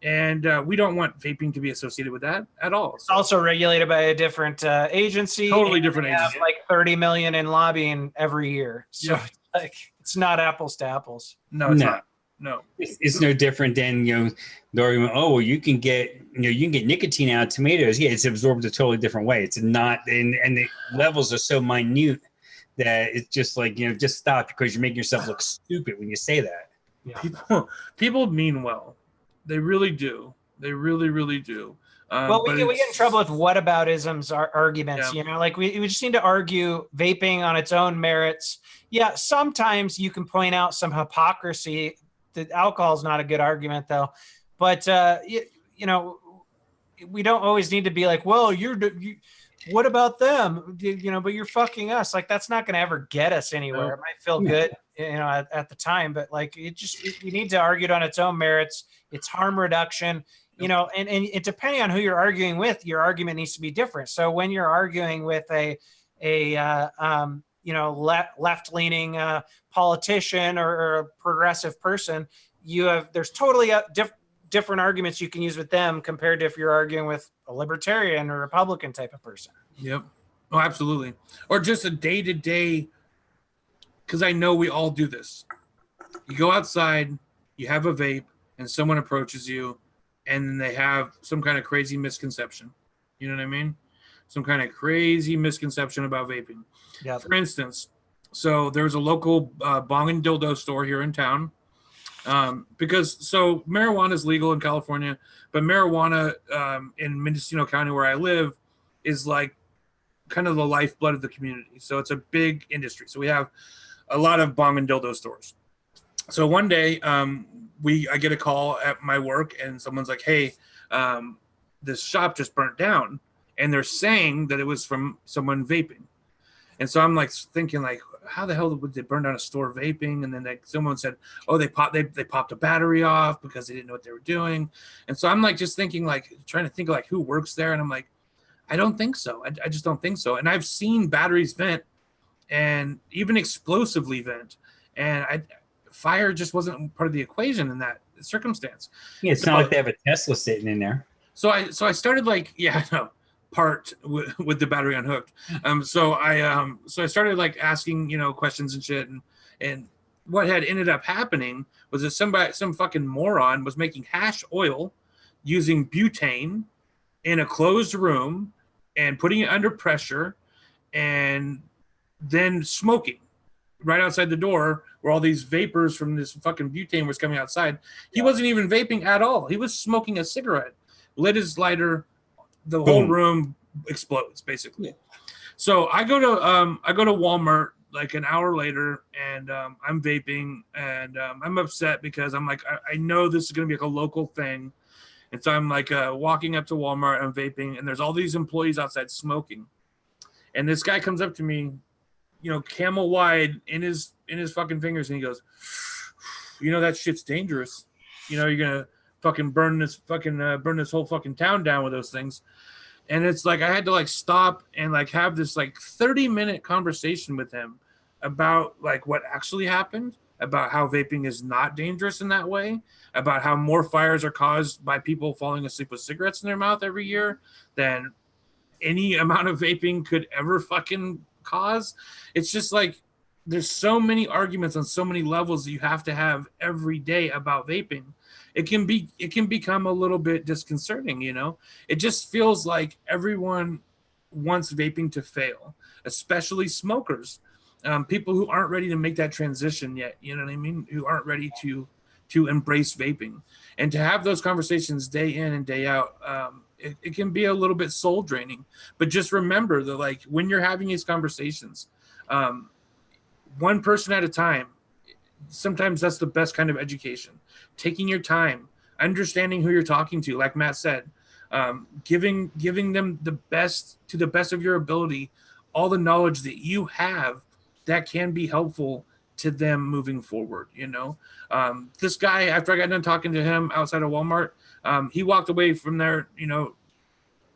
And we don't want vaping to be associated with that at all. It's also regulated by a different agency. Totally different agency. Have like 30 million in lobbying every year. So it's not apples to apples. No, it's not. No, it's no different than the argument. Oh, well, you can get nicotine out of tomatoes. Yeah, it's absorbed a totally different way. It's not, and the levels are so minute that it's just like just stop because you're making yourself look stupid when you say that. Yeah. People mean well. They really do. They really, really do. Well, we get in trouble with whataboutisms arguments. Like we just need to argue vaping on its own merits. Yeah, sometimes you can point out some hypocrisy. The alcohol is not a good argument, though. But we don't always need to be like, well, what about them? But you're fucking us. Like that's not going to ever get us anywhere. It might feel good, at the time, but like we need to argue it on its own merits. It's harm reduction. And it, depending on who you're arguing with, your argument needs to be different. So when you're arguing with a left-leaning politician or a progressive person, there's totally different arguments you can use with them compared to if you're arguing with a libertarian or Republican type of person. Yep. Oh, absolutely. Or just a day-to-day, because I know we all do this. You go outside, you have a vape, and someone approaches you, and then they have some kind of crazy misconception. You know what I mean? Some kind of crazy misconception about vaping. Yeah. For instance, so there's a local bong and dildo store here in town. Because marijuana is legal in California, but marijuana in Mendocino County where I live is like kind of the lifeblood of the community. So it's a big industry. So we have a lot of bong and dildo stores. So one day I get a call at my work and someone's like, hey, this shop just burnt down. And they're saying that it was from someone vaping. And so I'm like thinking like, how the hell would they burn down a store vaping? And then someone said, oh, they popped a battery off because they didn't know what they were doing. And so I'm like just thinking like trying to think like who works there. And I'm like, I don't think so. I just don't think so. And I've seen batteries vent and even explosively vent. And fire just wasn't part of the equation in that circumstance. Yeah, it's not like they have a Tesla sitting in there. So I started like, part with the battery unhooked. So I started like asking, questions and shit. And what had ended up happening was that some fucking moron was making hash oil using butane in a closed room and putting it under pressure and then smoking right outside the door where all these vapors from this fucking butane was coming outside. He wasn't even vaping at all. He was smoking a cigarette, lit his lighter, the whole room explodes basically. So I go to Walmart like an hour later, and I'm vaping, and I'm upset because I'm like, I know this is gonna be like a local thing, and so I'm like walking up to Walmart, I'm vaping, and there's all these employees outside smoking, and this guy comes up to me, you know, camel wide in his fucking fingers, and he goes, you know, that shit's dangerous. You know, you're gonna fucking burn this whole fucking town down with those things. And it's like I had to like stop and like have this like 30-minute conversation with him about like what actually happened, about how vaping is not dangerous in that way, about how more fires are caused by people falling asleep with cigarettes in their mouth every year than any amount of vaping could ever fucking cause. It's just like there's so many arguments on so many levels that you have to have every day about vaping. It can become a little bit disconcerting, you know. It just feels like everyone wants vaping to fail, especially smokers, people who aren't ready to make that transition yet. You know what I mean? Who aren't ready to embrace vaping, and to have those conversations day in and day out. It can be a little bit soul draining, but just remember that like when you're having these conversations, one person at a time, sometimes that's the best kind of education. Taking your time, understanding who you're talking to, like Matt said, giving them the best to the best of your ability, all the knowledge that you have that can be helpful to them moving forward. You know, this guy, after I got done talking to him outside of Walmart, he walked away from there, you know,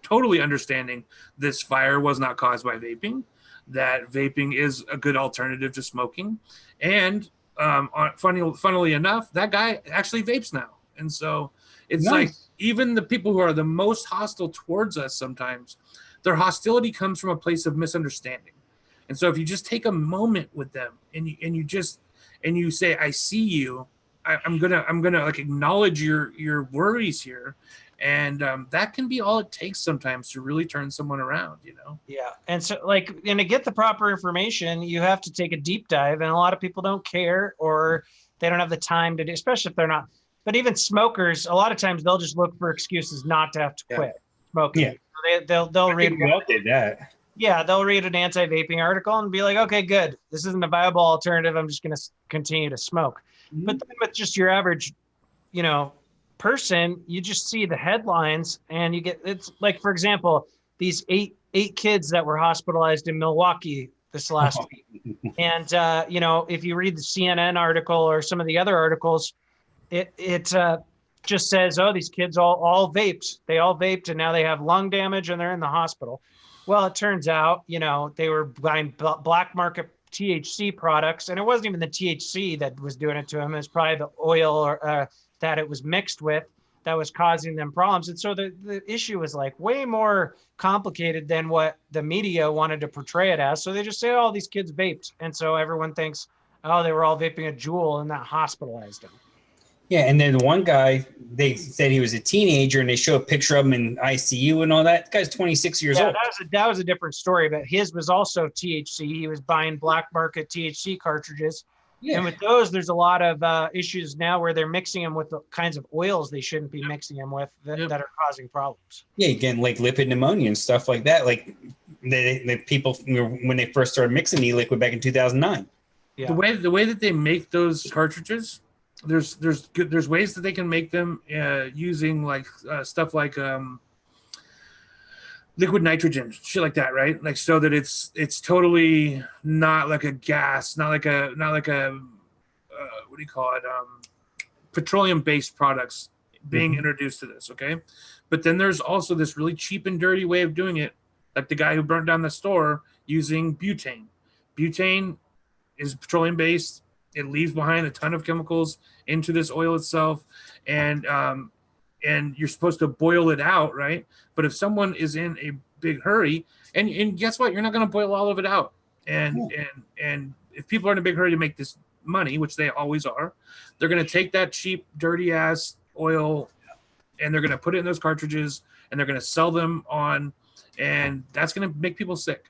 totally understanding this fire was not caused by vaping, that vaping is a good alternative to smoking, and funnily enough, that guy actually vapes now. And so it's nice. Like even the people who are the most hostile towards us, sometimes their hostility comes from a place of misunderstanding. And so if you just take a moment with them and you say, I see you, I'm gonna like acknowledge your worries here, and that can be all it takes sometimes to really turn someone around, you know. Yeah. And so like, and to get the proper information, you have to take a deep dive, and a lot of people don't care, or they don't have the time to do, especially if they're not. But even smokers, a lot of times they'll just look for excuses not to have to quit smoking. Yeah. They'll read. We all did that. Yeah, they'll read an anti-vaping article and be like, okay, good. This isn't a viable alternative. I'm just going to continue to smoke. Mm-hmm. But then with just your average, you know, person, you just see the headlines and you get, it's like, for example, these eight kids that were hospitalized in Milwaukee this last week. And, you know, if you read the CNN article or some of the other articles, it just says, oh, these kids all vaped. They all vaped and now they have lung damage and they're in the hospital. Well, it turns out, you know, they were buying black market THC products, and it wasn't even the THC that was doing it to them. It was probably the oil or that it was mixed with that was causing them problems. And so the issue was like way more complicated than what the media wanted to portray it as. So they just say, oh, these kids vaped. And so everyone thinks, oh, they were all vaping a Juul and that hospitalized them. Yeah, and then one guy, they said he was a teenager, and they show a picture of him in ICU and all that. The guy's 26 years old. That was a different story, but his was also THC. He was buying black market THC cartridges. Yeah. And with those, there's a lot of issues now where they're mixing them with the kinds of oils they shouldn't be mixing them with that are causing problems. Yeah, again, like lipid pneumonia and stuff like that. Like the people, when they first started mixing e-liquid back in 2009. Yeah. The way that they make those cartridges, there's ways that they can make them using like stuff like liquid nitrogen, shit like that, right? Like so that it's totally not like a gas, not like a what do you call it? Petroleum based products being introduced to this, okay? But then there's also this really cheap and dirty way of doing it, like the guy who burned down the store using butane. Butane is petroleum based. It leaves behind a ton of chemicals into this oil itself, and you're supposed to boil it out, right? But if someone is in a big hurry, and guess what? You're not going to boil all of it out. And if people are in a big hurry to make this money, which they always are, they're going to take that cheap, dirty ass oil, and they're going to put it in those cartridges, and they're going to sell them on, and that's going to make people sick.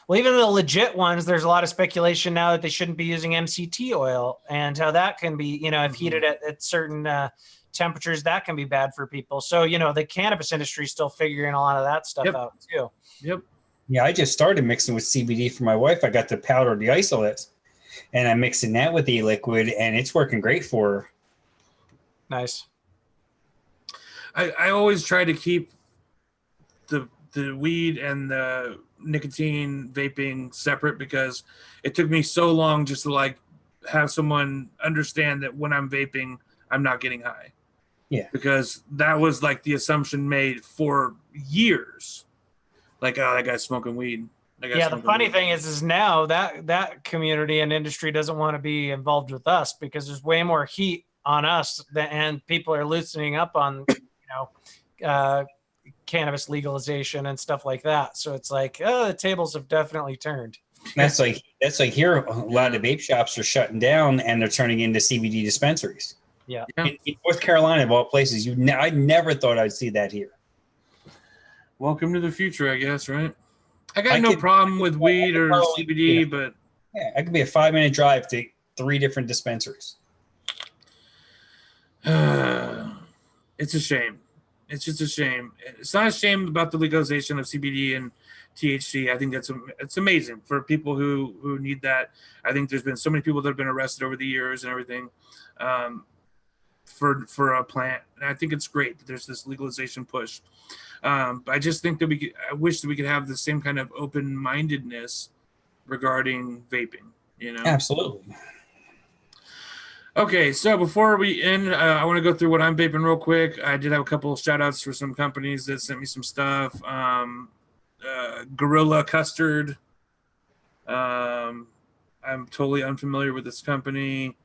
Well, even the legit ones, there's a lot of speculation now that they shouldn't be using MCT oil, and how that can be, if heated at certain temperatures, that can be bad for people. So, the cannabis industry is still figuring a lot of that stuff out too. Yep. Yeah, I just started mixing with CBD for my wife. I got the powder, the isolates, and I'm mixing that with the liquid, and it's working great for her. Nice. I always try to keep the weed and the nicotine vaping separate, because it took me so long just to like have someone understand that when I'm vaping, I'm not getting high. Yeah. Because that was like the assumption made for years. Like, oh, that guy's smoking weed. Yeah, the funny thing is now that community and industry doesn't want to be involved with us, because there's way more heat on us and people are loosening up on, cannabis legalization and stuff like that. So it's like, oh, the tables have definitely turned. That's like here, a lot of vape shops are shutting down and they're turning into CBD dispensaries. Yeah. In North Carolina, of all places, I never thought I'd see that here. Welcome to the future, I guess, right? I got no problem with weed or CBD, but yeah, I could be a 5-minute drive to 3 different dispensaries. It's a shame. It's just a shame. It's not a shame about the legalization of CBD and THC. I think it's amazing for people who need that. I think there's been so many people that have been arrested over the years and everything for a plant, and I think it's great that there's this legalization push. But I just think that I wish that we could have the same kind of open-mindedness regarding vaping. Absolutely. Okay, so before we end, I want to go through what I'm vaping real quick. I did have a couple of shout-outs for some companies that sent me some stuff. Gorilla Custard. I'm totally unfamiliar with this company.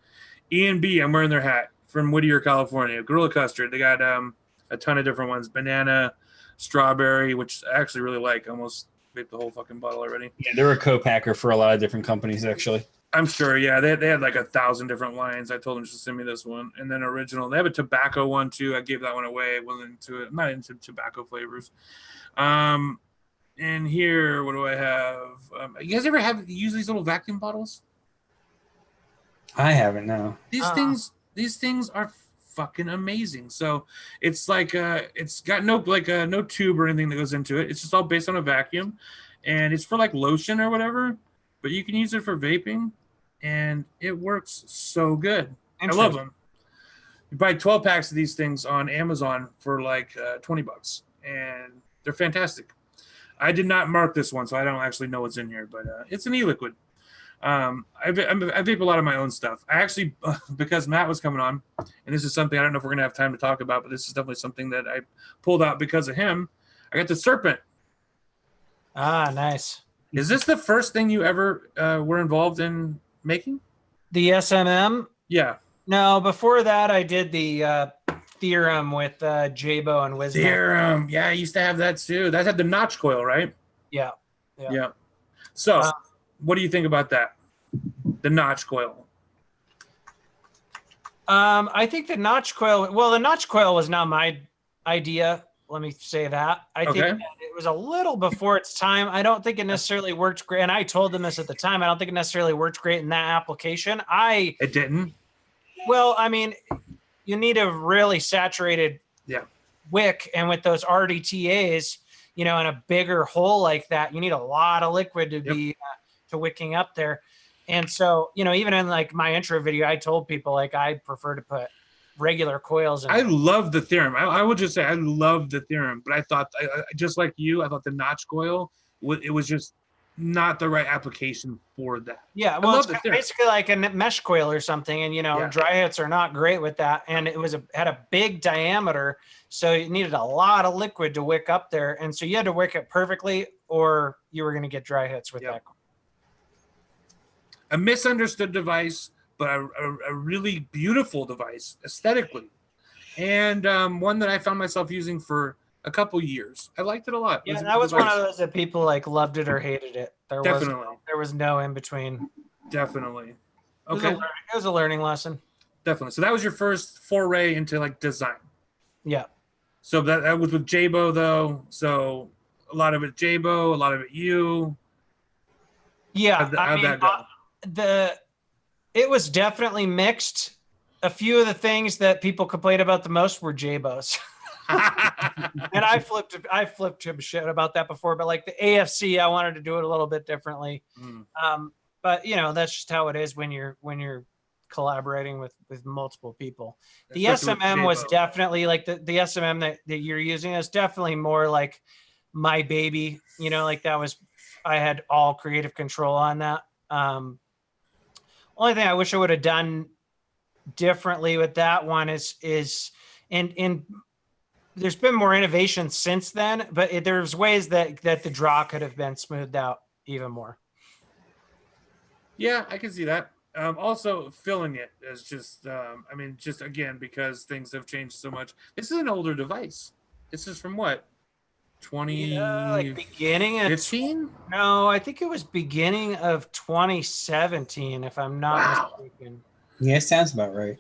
E&B, I'm wearing their hat, from Whittier, California. Gorilla Custard. They got a ton of different ones. Banana, strawberry, which I actually really like. I almost vaped the whole fucking bottle already. Yeah, they're a co-packer for a lot of different companies, actually. I'm sure, yeah. They had like 1,000 different lines. I told them just to send me this one. And then original. They have a tobacco one, too. I gave that one away. I'm not into tobacco flavors. And here, what do I have? You guys ever use these little vacuum bottles? I haven't, no. These things are fucking amazing. So it's like it's got no tube or anything that goes into it. It's just all based on a vacuum, and it's for like lotion or whatever. But you can use it for vaping, and it works so good. I love them. You buy 12 packs of these things on Amazon for like $20, and they're fantastic. I did not mark this one, so I don't actually know what's in here, but it's an e-liquid. I vape a lot of my own stuff. I actually, because Matt was coming on, and this is something I don't know if we're going to have time to talk about, but this is definitely something that I pulled out because of him. I got the Serpent. Ah, nice. Is this the first thing you ever were involved in making? The SMM? Yeah. No, before that, I did the Theorem with Jabo and Wisdom. Theorem. Yeah, I used to have that too. That had the notch coil, right? Yeah. So, what do you think about that? The notch coil. I think the notch coil, the notch coil was not my idea. Let me say that. I think that it was a little before its time. I don't think it necessarily worked great. And I told them this at the time. I don't think it necessarily worked great in that application. It didn't? Well, I mean, you need a really saturated wick. And with those RDTAs, in a bigger hole like that, you need a lot of liquid to be to wicking up there. And so, even in like my intro video, I told people like I prefer to put regular coils in. I love the Theorem. I would just say I love the Theorem, but I thought, just like you, I thought the notch coil, it was just not the right application for that. Yeah, well, it's basically like a mesh coil or something, and dry hits are not great with that. And it had a big diameter, so you needed a lot of liquid to wick up there, and so you had to wick it perfectly, or you were going to get dry hits with that. A misunderstood device, but a really beautiful device aesthetically, and one that I found myself using for a couple years. I liked it a lot. Yeah, that was one of those that people like loved it or hated it. There was no in between. Definitely. Okay. It was a learning lesson. Definitely. So that was your first foray into like design. Yeah. So that was with Jabo though. So a lot of it Jabo, a lot of it you. Yeah, How'd that go? It was definitely mixed. A few of the things that people complained about the most were J-Bos. And I flipped him shit about that before, but like the AFC, I wanted to do it a little bit differently. But that's just how it is when you're collaborating with multiple people. The SMM was definitely like the SMM that you're using is definitely more like my baby. Like that was, I had all creative control on that. Only thing I wish I would have done differently with that one is in there's been more innovation since then, but there's ways that the draw could have been smoothed out even more. Yeah, I can see that. Also, filling it is just, just again, because things have changed so much. This is an older device. This is from what? 2015? Beginning of 15? No, I think it was beginning of 2017, if I'm not mistaken. Yeah, sounds about right.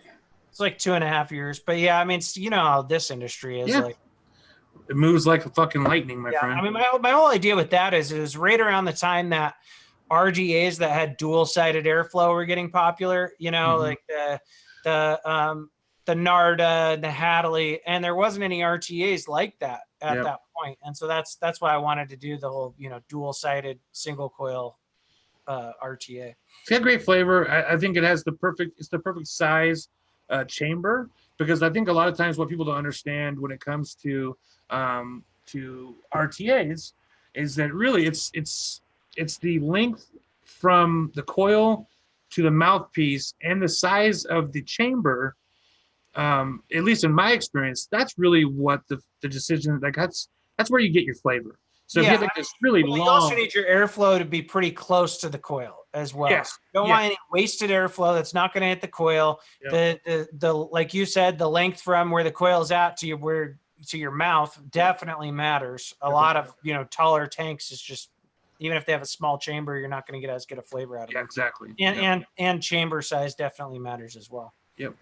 It's like 2.5 years, but yeah, I mean, it's, how this industry is. Like, it moves like a fucking lightning, my friend. I mean, my whole idea with that is it was right around the time that RGAs that had dual-sided airflow were getting popular. Like the Narda, the Hadley, and there wasn't any RTAs like that at that point. And so that's why I wanted to do the whole, dual-sided single coil RTA. It's got great flavor. I think it's the perfect size chamber, because I think a lot of times what people don't understand when it comes to RTAs is that really it's the length from the coil to the mouthpiece and the size of the chamber. At least in my experience, that's really what the decision, like that's where you get your flavor. So if you have like this really long, you also need your airflow to be pretty close to the coil as well. Yes. You don't want any wasted airflow that's not going to hit the coil. Yep. The like you said, the length from where the coil is at to your mouth definitely matters. A lot of taller tanks is just, even if they have a small chamber, you're not going to get as good a flavor out of it. Yeah, exactly. And chamber size definitely matters as well. Yep.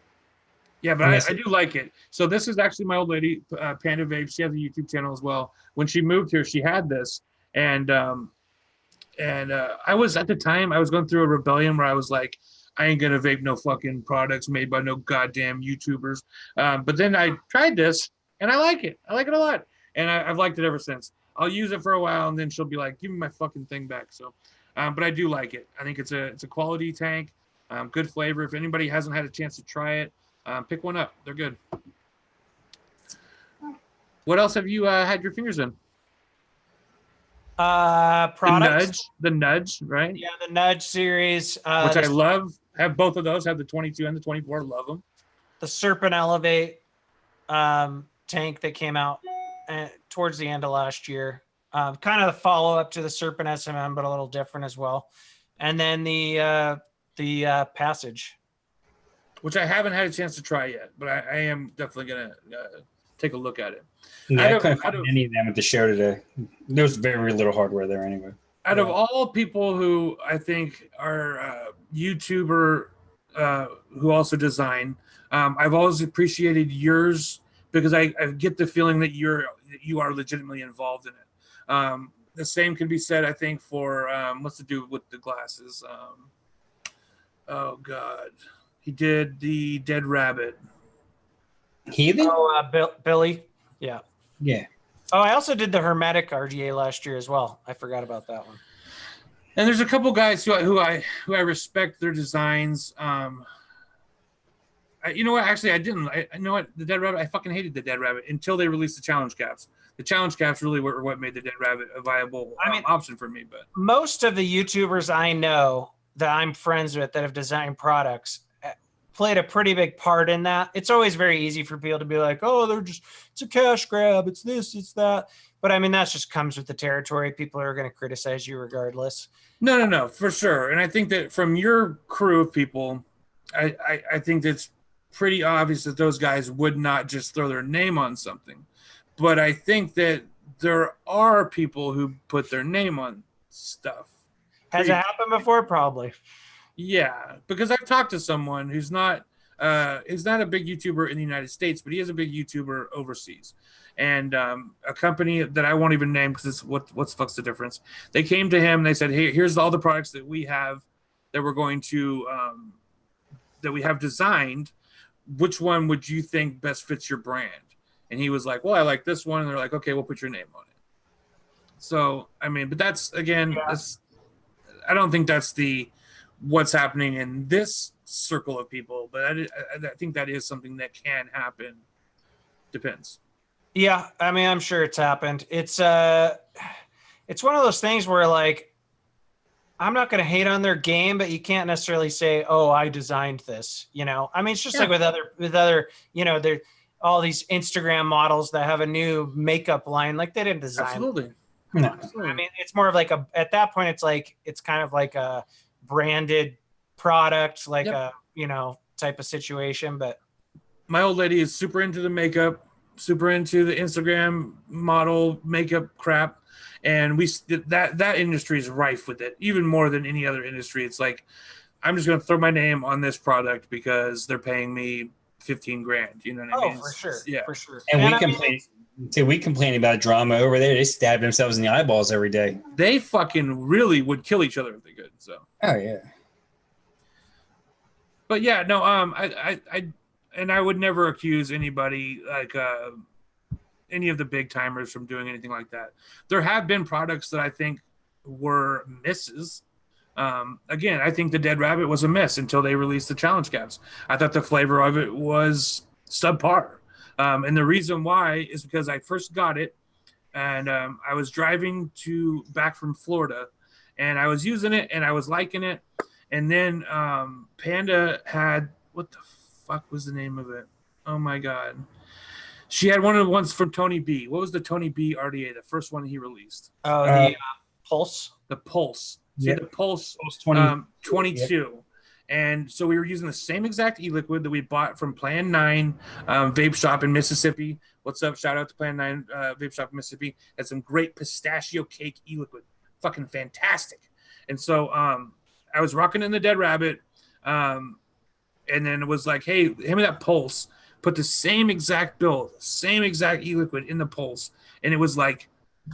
Yeah, but I do like it. So this is actually my old lady, Panda Vape. She has a YouTube channel as well. When she moved here, she had this, and I was, at the time, I was going through a rebellion where I was like, I ain't gonna vape no fucking products made by no goddamn YouTubers. But then I tried this, and I like it. I like it a lot, and I've liked it ever since. I'll use it for a while, and then she'll be like, "Give me my fucking thing back." So, but I do like it. I think it's a quality tank, good flavor. If anybody hasn't had a chance to try it, pick one up. They're good. What else have you had your fingers in? Products. The Nudge, right? Yeah, the Nudge series. Which I love. Have both of those. Have the 22 and the 24. Love them. The Serpent Elevate tank that came out towards the end of last year. Kind of the follow-up to the Serpent SMM, but a little different as well. And then the Passage. Which I haven't had a chance to try yet, but I am definitely going to take a look at it. Yeah, I couldn't find any of them at the show today. There's very little hardware there anyway. Out of all people who I think are YouTuber who also design, I've always appreciated yours, because I get the feeling that you are legitimately involved in it. The same can be said, I think, for what's to do with the glasses. Oh God, he did the Dead Rabbit. Heathen? Oh, Billy. Yeah. Yeah. Oh, I also did the Hermetic RGA last year as well. I forgot about that one. And there's a couple guys who I respect their designs. You know what? Actually, I didn't. You know what? The Dead Rabbit. I fucking hated the Dead Rabbit until they released the challenge caps. The challenge caps really were what made the Dead Rabbit a viable option for me. But most of the YouTubers I know that I'm friends with that have designed products played a pretty big part in that. It's always very easy for people to be like, oh, it's a cash grab. It's this, it's that. But I mean, that just comes with the territory. People are going to criticize you regardless. No, for sure. And I think that from your crew of people, I think that's pretty obvious that those guys would not just throw their name on something. But I think that there are people who put their name on stuff. Has it happened before? Probably. Yeah, because I've talked to someone who's not is not a big YouTuber in the United States, but he is a big YouTuber overseas. And a company that I won't even name because it's what's the fuck's the difference? They came to him and they said, "Hey, here's all the products that we have that we're going to that we have designed. Which one would you think best fits your brand?" And he was like, "Well, I like this one." And they're like, "Okay, we'll put your name on it." So I mean, but that's again, that's I don't think that's the what's happening in this circle of people, but I think that is something that can happen. Depends. Yeah, I mean, I'm sure it's happened. It's one of those things where like I'm not going to hate on their game, but you can't necessarily say, "Oh, I designed this." You know, I mean, it's just like with other, you know, there all these Instagram models that have a new makeup line, like they didn't design. Absolutely. No. I mean, it's more of like at that point, it's kind of like a branded product, like a, you know, type of situation. But my old lady is super into the makeup, super into the Instagram model makeup crap. And that industry is rife with it, even more than any other industry. It's like, I'm just going to throw my name on this product because they're paying me 15 grand. You know what I mean? for sure. Yeah. For sure. And we complain about drama over there. They stab themselves in the eyeballs every day. They fucking really would kill each other if they could. So. Oh yeah. But yeah, no. I would never accuse anybody like any of the big timers from doing anything like that. There have been products that I think were misses. Again, I think the Dead Rabbit was a miss until they released the challenge caps. I thought the flavor of it was subpar. And the reason why is because I first got it and I was driving back from Florida and I was using it and I was liking it. And then Panda had, what the fuck was the name of it? Oh my God. She had one of the ones from Tony B. What was the Tony B RDA, the first one he released? Oh, the Pulse. The Pulse. So the Pulse 22. Yep. And so we were using the same exact e-liquid that we bought from Plan 9 Vape Shop in Mississippi. What's up? Shout out to Plan 9 Vape Shop in Mississippi. Had some great pistachio cake e-liquid. Fucking fantastic. And so I was rocking in the Dead Rabbit. And then it was like, hey, hand me that Pulse. Put the same exact build, same exact e-liquid in the Pulse. And it was like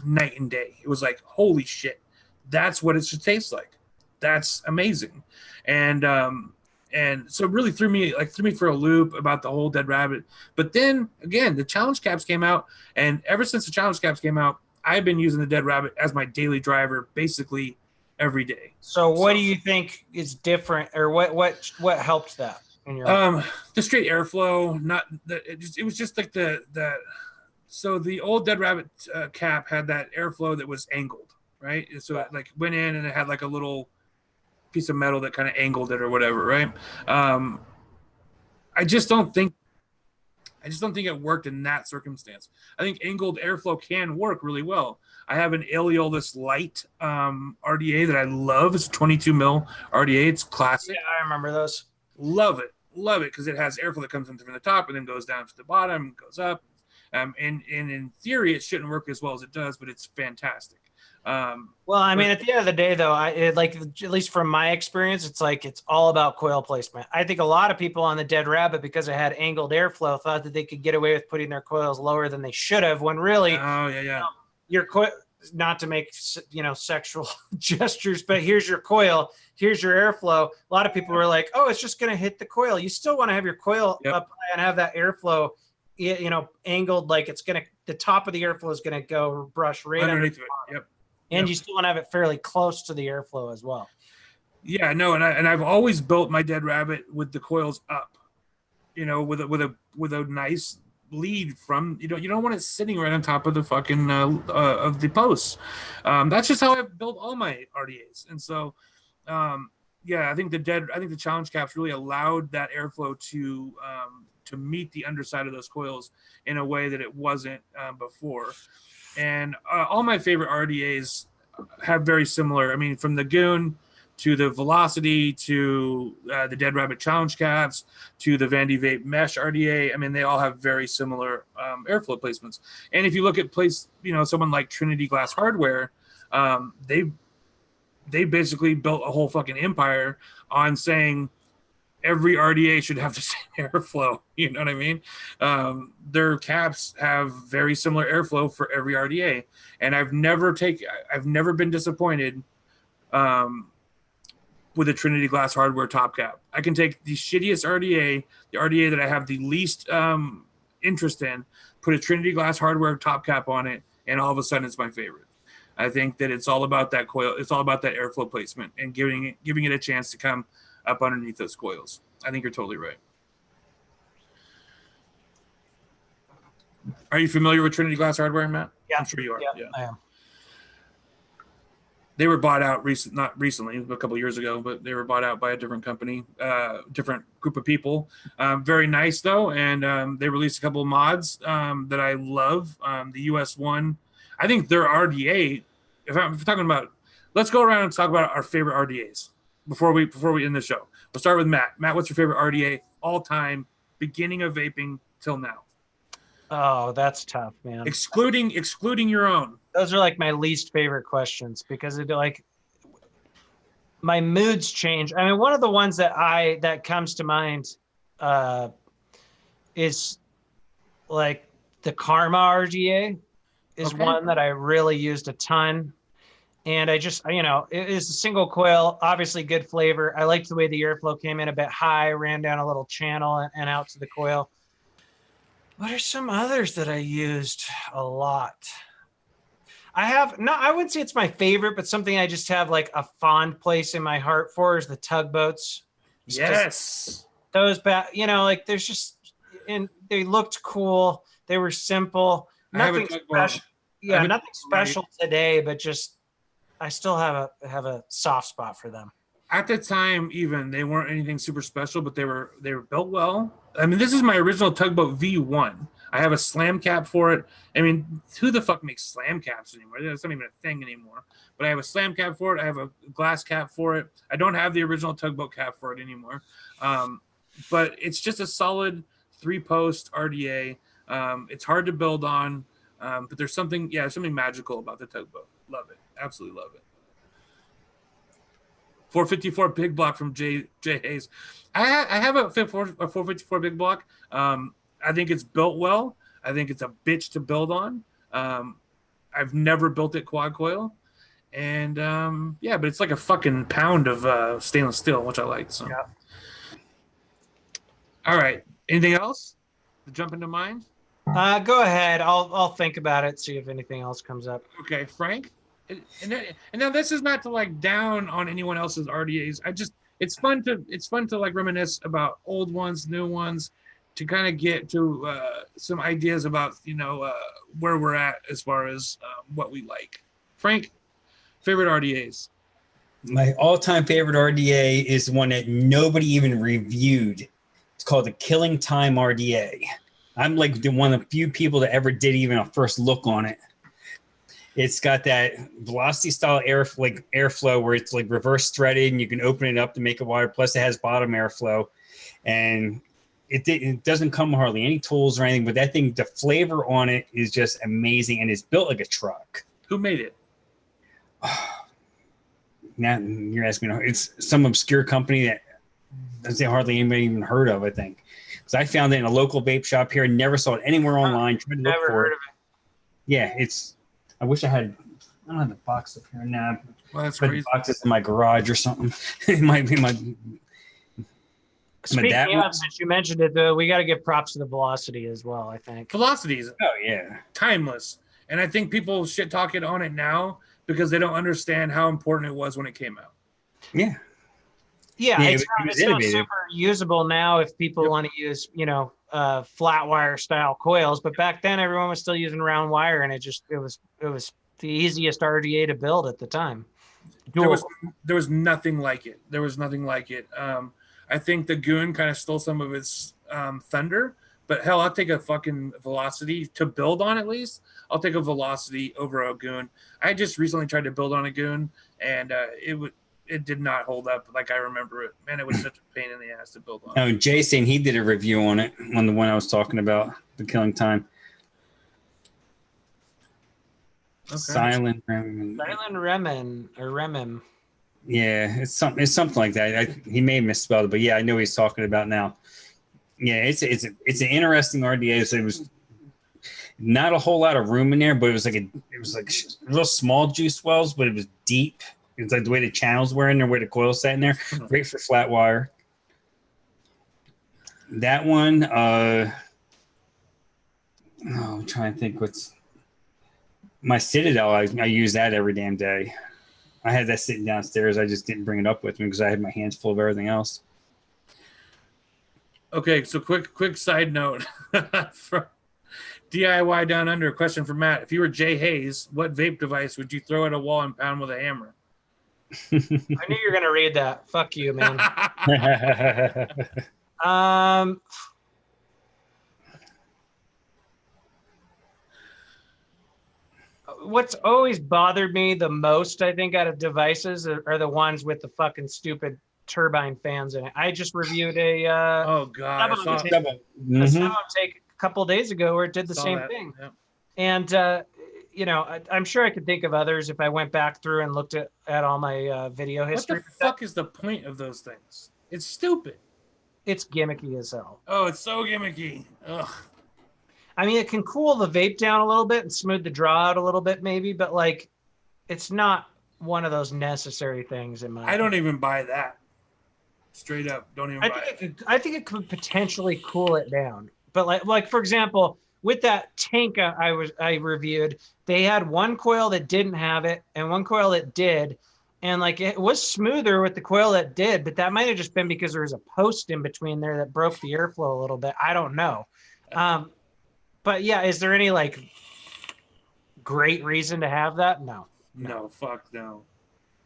night and day. It was like, holy shit. That's what it should taste like. That's amazing. And so it really threw me for a loop about the whole Dead Rabbit. But then again, the challenge caps came out, and ever since the challenge caps came out, I've been using the Dead Rabbit as my daily driver basically every day. So what do you think is different, or what helped that in your the straight airflow, it was just like so the old Dead Rabbit cap had that airflow that was angled, right? So it like went in and it had like a little piece of metal that kind of angled it or whatever, right? I just don't think it worked in that circumstance. I think angled airflow can work really well. I have an Aeolus Light RDA that I love. It's a 22 mil RDA. It's classic. Yeah, I remember those. Love it because it has airflow that comes in from the top and then goes down to the bottom, goes up. And in theory, it shouldn't work as well as it does, but it's fantastic. Well, I mean, at the end of the day, though, at least from my experience, it's all about coil placement. I think a lot of people on the Dead Rabbit, because it had angled airflow, thought that they could get away with putting their coils lower than they should have, when really, your coil, not to make sexual gestures, but here's your coil, here's your airflow. A lot of people were like, "Oh, it's just going to hit the coil." You still want to have your coil up and have that airflow, angled, like the top of the airflow is going to go brush right underneath it. Yep. And you still want to have it fairly close to the airflow as well. Yeah, no, and I've always built my Dead Rabbit with the coils up, with a nice lead from, you don't want it sitting right on top of the fucking of the posts. That's just how I've built all my RDAs, and so I think the challenge caps really allowed that airflow to meet the underside of those coils in a way that it wasn't before. And all my favorite RDAs have very similar. I mean, from the Goon to the Velocity to the Dead Rabbit challenge caps to the Vandy Vape Mesh RDA. I mean, they all have very similar airflow placements. And if you look at someone like Trinity Glass Hardware, they basically built a whole fucking empire on saying, every RDA should have the same airflow. You know what I mean? Their caps have very similar airflow for every RDA, and I've never been disappointed with a Trinity Glass hardware top cap. I can take the shittiest RDA, the RDA that I have the least interest in, put a Trinity Glass hardware top cap on it, and all of a sudden it's my favorite. I think that it's all about that coil. It's all about that airflow placement and giving it a chance to come up underneath those coils. I think you're totally right. Are you familiar with Trinity Glass hardware, Matt? Yeah, I'm sure you are. Yeah, I am. They were bought out not recently, a couple of years ago, but they were bought out by a different company, different group of people. Very nice though, and they released a couple of mods that I love. The US one, I think their RDA. If we're talking about, let's go around and talk about our favorite RDAs before we end the show. We'll start with Matt. Matt, what's your favorite RDA all time, beginning of vaping till now? Oh, that's tough, man. Excluding your own. Those are like my least favorite questions because it like my moods change. I mean, one of the ones that comes to mind is like the Karma RDA is one that I really used a ton. And I just, it is a single coil, obviously good flavor. I liked the way the airflow came in a bit high, ran down a little channel and out to the coil. What are some others that I used a lot? I wouldn't say it's my favorite, but something I just have like a fond place in my heart for is the tugboats. Yes. Those like there's just, and they looked cool. They were simple. Nothing special. Yeah, nothing special today, but just I still have a soft spot for them. At the time, even they weren't anything super special, but they were built well. I mean, this is my original tugboat V1. I have a slam cap for it. I mean, who the fuck makes slam caps anymore? That's not even a thing anymore. But I have a slam cap for it. I have a glass cap for it. I don't have the original tugboat cap for it anymore. But it's just a solid 3-post RDA. It's hard to build on, but there's something magical about the tugboat. Love it. Absolutely love it. 454 big block from Jay Hayes. I have a 454 big block. I think it's built well. I think it's a bitch to build on. I've never built it quad coil. And but it's like a fucking pound of stainless steel, which I like. So, yeah. All right. Anything else to jump into mind? Go ahead. I'll think about it. See if anything else comes up. Okay, Frank. And now this is not to like down on anyone else's RDAs. It's fun to like reminisce about old ones, new ones, to kind of get to some ideas about where we're at as far as what we like. Frank, favorite RDAs? My all-time favorite RDA is one that nobody even reviewed. It's called the Killing Time RDA. I'm like one of the few people that ever did even a first look on it. It's got that velocity style airflow where it's like reverse threaded and you can open it up to make it wider. Plus it has bottom airflow, and it doesn't come hardly any tools or anything, but that thing, the flavor on it is just amazing, and it's built like a truck. Who made it? Now you're asking me. It's some obscure company that doesn't hardly anybody even heard of, I think. Because I found it in a local vape shop here and never saw it anywhere online. Tried to look Never for heard it. of it. Yeah, I wish I had. I don't have the box up here now. Well, that's crazy. The box is in my garage or something. It might be my. Speaking of, since you mentioned it, though, we got to give props to the Velocity as well. I think Velocity is yeah, timeless, and I think people shit talking on it now because they don't understand how important it was when it came out. Yeah. Yeah, it's not super usable now if people want to use, flat wire style coils. But back then, everyone was still using round wire, and it was the easiest RDA to build at the time. There was nothing like it. I think the Goon kind of stole some of its thunder. But hell, I'll take a fucking Velocity to build on at least. I'll take a Velocity over a Goon. I just recently tried to build on a Goon, and it did not hold up like I remember it. Man, it was such a pain in the ass to build on. Oh, Jason, he did a review on it, on the one I was talking about, the Killing Time. Okay. Silent Remen. Silent Remen or Remem. Yeah, it's something like that. He may have misspelled it, but yeah, I know what he's talking about now. Yeah, it's an interesting RDA. So it was not a whole lot of room in there, but it was like real small juice wells, but it was deep. It's like the way the channels were in there, where the coil sat in there. Great for flat wire. That one, I'm trying to think what's my Citadel. I use that every damn day. I had that sitting downstairs. I just didn't bring it up with me because I had my hands full of everything else. Okay, so quick side note from DIY Down Under. A question for Matt: if you were Jay Hayes, what vape device would you throw at a wall and pound with a hammer? I knew you were gonna read that. Fuck you, man. What's always bothered me the most, I think, out of devices are the ones with the fucking stupid turbine fans in it. I just reviewed a oh god, I saw a sub-ohm take a couple of days ago where it did the same thing. Yep. And you know, I'm sure I could think of others if I went back through and looked at all my video history. What the fuck is the point of those things? It's stupid. It's gimmicky as hell. Oh, it's so gimmicky. Ugh. I mean, it can cool the vape down a little bit and smooth the draw out a little bit, maybe, but like, it's not one of those necessary things in my. I don't even buy that. Straight up, don't even buy it. I think it could potentially cool it down, but like for example, with that tank I reviewed, they had one coil that didn't have it and one coil that did, and like it was smoother with the coil that did, but that might have just been because there was a post in between there that broke the airflow a little bit. I don't know. But yeah, is there any like great reason to have that? No. No, fuck no.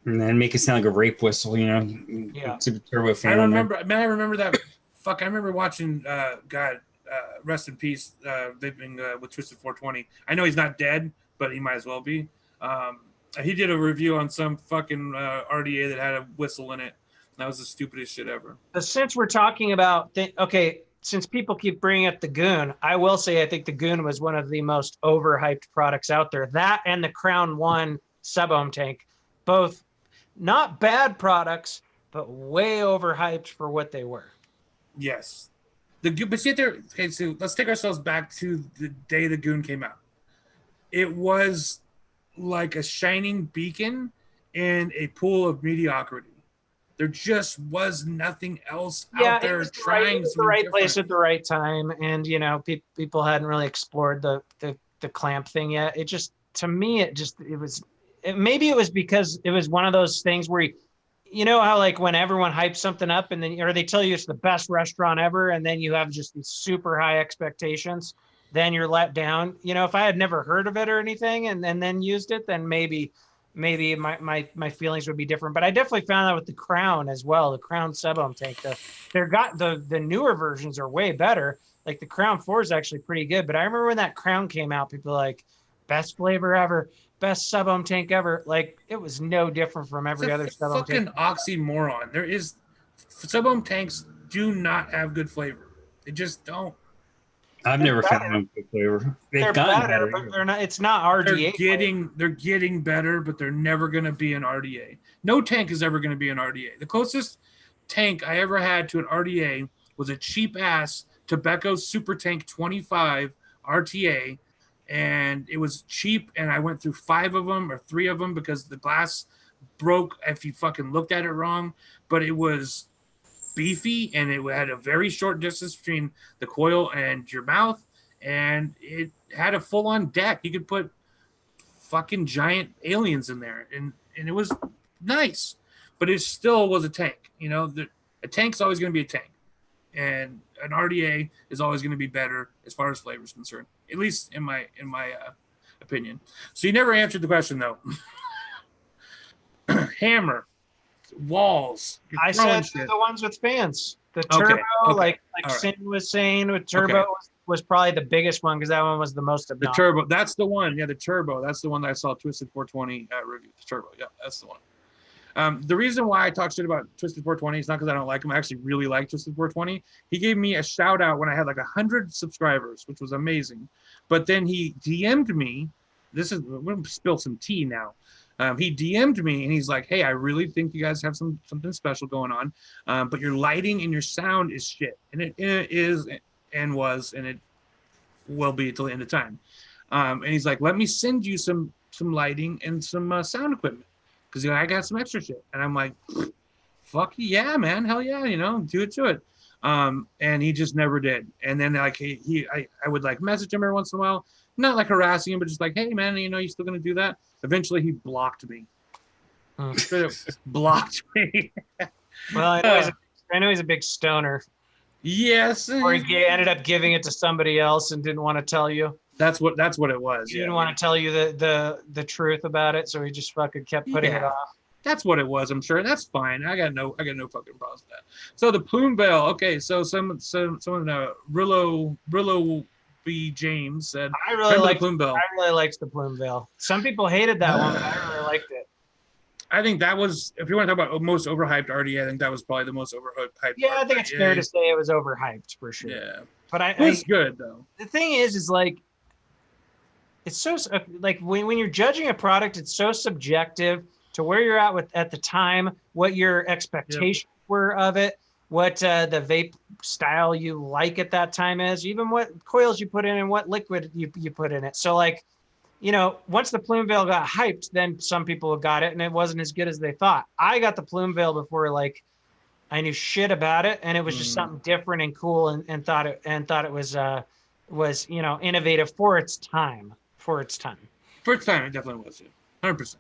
And then make it sound like a rape whistle, you know? Yeah. Super turbo fan. I remember that. Fuck, I remember watching, rest in peace, Vaping with Twisted 420. I know he's not dead, but he might as well be. He did a review on some fucking RDA that had a whistle in it. That was the stupidest shit ever. But since we're talking about, since people keep bringing up the Goon, I will say I think the Goon was one of the most overhyped products out there. That and the Crown 1 sub-ohm tank, both not bad products, but way overhyped for what they were. Yes. But see there, okay, so let's take ourselves back to the day the Goon came out. It was like a shining beacon in a pool of mediocrity. There just was nothing else out there trying to the right place at the right time, and you know, people hadn't really explored the clamp thing yet. It just, to me, maybe it was because it was one of those things where you know how like when everyone hypes something up and then, or they tell you it's the best restaurant ever, and then you have just these super high expectations, then you're let down. You know, if I had never heard of it or anything and then used it, then maybe my feelings would be different. But I definitely found that with the Crown as well, the Crown sub-ohm tank. The newer versions are way better. Like the Crown 4 is actually pretty good. But I remember when that Crown came out, people were like, best flavor ever, best sub-ohm tank ever. Like it was no different from every other sub-ohm tank. Fucking oxymoron. Sub-ohm tanks do not have good flavor. They just don't. I've never found one good flavor. They're better, but they're not. It's not RDA. They're getting better, but they're never going to be an RDA. No tank is ever going to be an RDA. The closest tank I ever had to an RDA was a cheap ass Tobacco Super Tank 25 RTA, and it was cheap. And I went through 5 of them or 3 of them because the glass broke if you fucking looked at it wrong. But it was beefy, and it had a very short distance between the coil and your mouth, and it had a full-on deck. You could put fucking giant aliens in there, and it was nice, but it still was a tank. You know, a tank's always going to be a tank, and an RDA is always going to be better as far as flavor is concerned, at least in my opinion. So you never answered the question though. Hammer, walls. I said the ones with fans. The turbo, like Sin was saying, with turbo was probably the biggest one because that one was the most obnoxious. The turbo, that's the one. Yeah, the turbo. That's the one that I saw Twisted 420 review. The turbo, yeah, that's the one. The reason why I talk shit about Twisted 420 is not because I don't like him. I actually really like Twisted 420. He gave me a shout out when I had like 100 subscribers, which was amazing. But then he DM'd me. I'm going to spill some tea now. He DM'd me and he's like, hey, I really think you guys have something special going on, but your lighting and your sound is shit. And it is and was, and it will be until the end of time. And he's like, let me send you some lighting and some sound equipment, because I got some extra shit. And I'm like, fuck yeah, man, hell yeah, do it to it. And he just never did. And then like I would like message him every once in a while, not like harassing him, but just like, hey man, you still gonna do that? Eventually he blocked me. Straight up blocked me. Well, I know he's a big stoner. Yes. Or he ended up giving it to somebody else and didn't want to tell you. That's what it was. He didn't want to tell you the truth about it, so he just fucking kept putting it off. That's what it was, I'm sure. That's fine. I got no fucking problems with that. So the plume veil. Okay, so someone Rillo B. James said, I really liked the plume veil. I really liked the plume veil. Some people hated that one, but I really liked it. I think that was, if you want to talk about most overhyped RDA, I think that was probably the most overhyped. Yeah, I think it's fair to say it was overhyped for sure. Yeah, but it's good though. The thing is like, it's so like when you're judging a product, it's so subjective to where you're at the time, what your expectations were of it, what the vape style you like at that time is, even what coils you put in and what liquid you put in it. So like, once the plume veil got hyped, then some people got it and it wasn't as good as they thought. I got the plume veil before like I knew shit about it, and it was just something different and cool, and thought it was innovative for its time. For its time, it definitely was. 100%.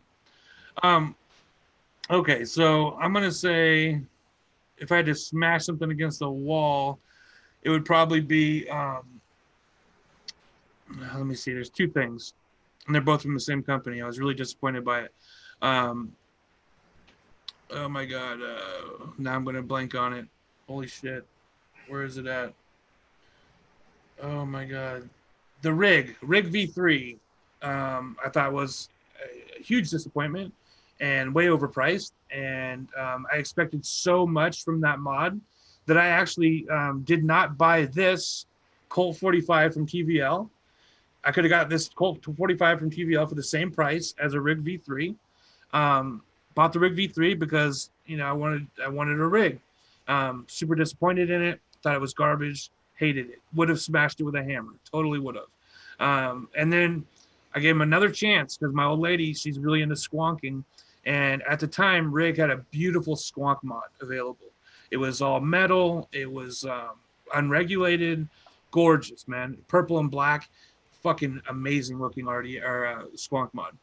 Okay, so I'm gonna say, if I had to smash something against the wall, it would probably be. Let me see. There's two things, and they're both from the same company. I was really disappointed by it. Oh my god! Now I'm gonna blank on it. Holy shit! Where is it at? Oh my god! The Rig V3. I thought was a huge disappointment and way overpriced. And I expected so much from that mod that I actually did not buy this Colt 45 from TVL. I could have got this Colt 45 from TVL for the same price as a Rig V3. Bought the Rig V3 because I wanted a Rig. Super disappointed in it. Thought it was garbage. Hated it. Would have smashed it with a hammer. Totally would have. And then I gave him another chance because my old lady, she's really into squonking. And at the time, Rig had a beautiful squonk mod available. It was all metal. It was unregulated. Gorgeous, man. Purple and black. Fucking amazing looking squonk mod.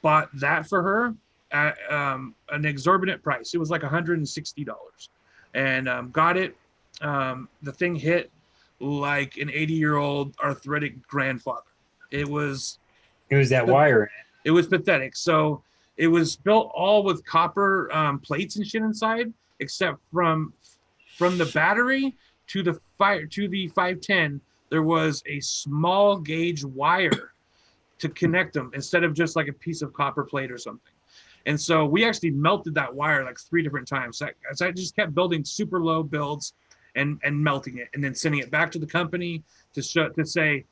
Bought that for her at an exorbitant price. It was like $160. And got it. The thing hit like an 80-year-old arthritic grandfather. It was that wire in it. It was pathetic. So it was built all with copper plates and shit inside, except from the battery to the 510, there was a small gauge wire to connect them instead of just like a piece of copper plate or something. And so we actually melted that wire like 3 different times. So I just kept building super low builds and melting it, and then sending it back to the company to say,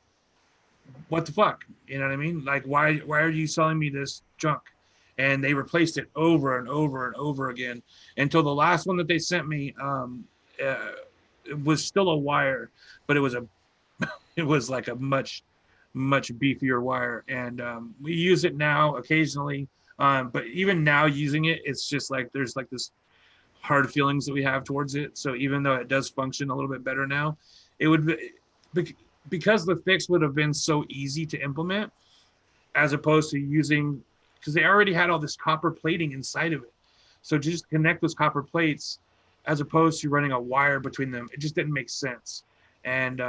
what the fuck? You know what I mean? Like, why are you selling me this junk? And they replaced it over and over and over again until the last one that they sent me, it was still a wire, but it was like a much beefier wire. And we use it now occasionally, but even now using it, it's just like there's like this hard feelings that we have towards it. So even though it does function a little bit better now, it would be, because the fix would have been so easy to implement, as opposed to using, because they already had all this copper plating inside of it. So just connect those copper plates as opposed to running a wire between them. It just didn't make sense. And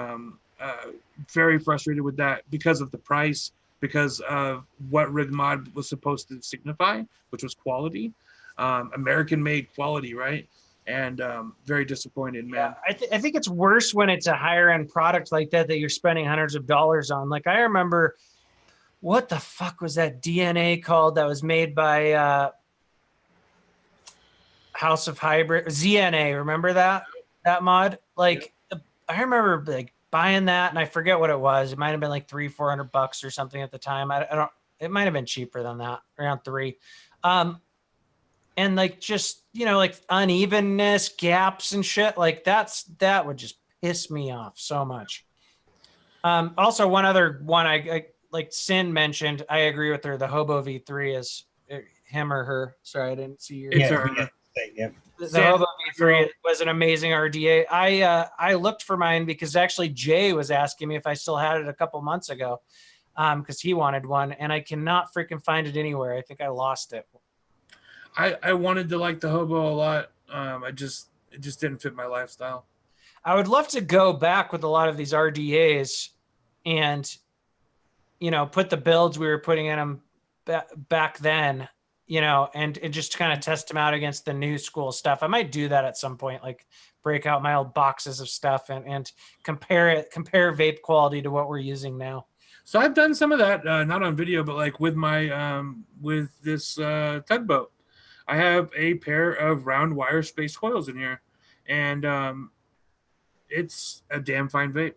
very frustrated with that because of the price, because of what Rig Mod was supposed to signify, which was quality, American-made quality, right? And very disappointed, man. Yeah, I think it's worse when it's a higher end product like that you're spending hundreds of dollars on. Like I remember, what the fuck was that DNA called that was made by House of Hybrid? ZNA, remember that mod? Like I remember like buying that, and I forget what it was. It might have been like $300-400 or something at the time. I don't. It might have been cheaper than that, around 3. And like just, like unevenness, gaps and shit, like that would just piss me off so much. Also, one other one I like Sin mentioned, I agree with her. The Hobo V3 is him or her. Sorry, I didn't see your. It's Yeah, her. yeah. The Hobo V3 was an amazing RDA. I looked for mine because actually Jay was asking me if I still had it a couple months ago, because he wanted one, and I cannot freaking find it anywhere. I think I lost it. I wanted to like the Hobo a lot. It just didn't fit my lifestyle. I would love to go back with a lot of these RDAs and, put the builds we were putting in them back then, and just kind of test them out against the new school stuff. I might do that at some point, like break out my old boxes of stuff and compare vape quality to what we're using now. So I've done some of that, not on video, but like with my with this tugboat. I have a pair of round wire space coils in here, and it's a damn fine vape.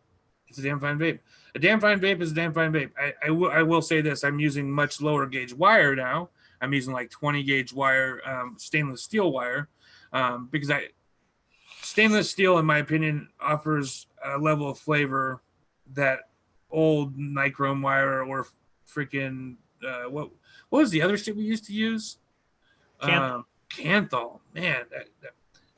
It's a damn fine vape. A damn fine vape is a damn fine vape. I will say this: I'm using much lower gauge wire now. I'm using like 20 gauge wire, stainless steel wire, because stainless steel, in my opinion, offers a level of flavor that old nichrome wire or freaking what was the other shit we used to use? Canthol. Man,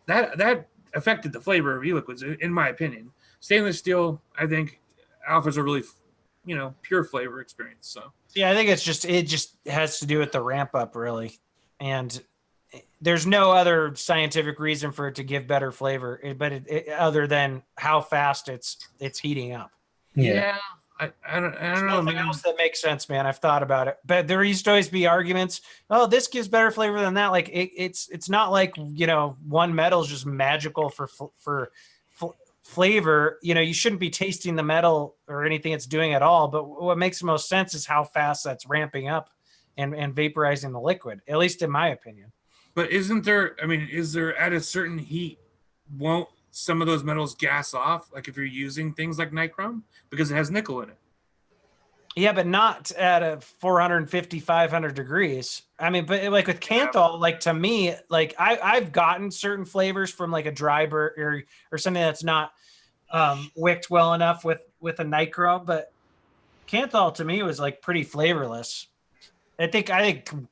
that affected the flavor of e-liquids, in my opinion. Stainless steel, I think, offers a really, pure flavor experience. So yeah, I think it just has to do with the ramp up, really, and there's no other scientific reason for it to give better flavor, but other than how fast it's heating up. Yeah. I don't know. Nothing else that makes sense, man. I've thought about it, but there used to always be arguments. Oh, this gives better flavor than that. Like it's not like one metal is just magical for flavor. You shouldn't be tasting the metal or anything it's doing at all. But what makes the most sense is how fast that's ramping up and vaporizing the liquid. At least in my opinion. But isn't there? I mean, is there at a certain heat? Won't some of those metals gas off, like if you're using things like nichrome, because it has nickel in it? Yeah, but not at a 450, 500 degrees. I mean, but like with Canthol, like to me, like I've gotten certain flavors from like a dry burr or something that's not wicked well enough with a nichrome, but Canthol to me was like pretty flavorless. I think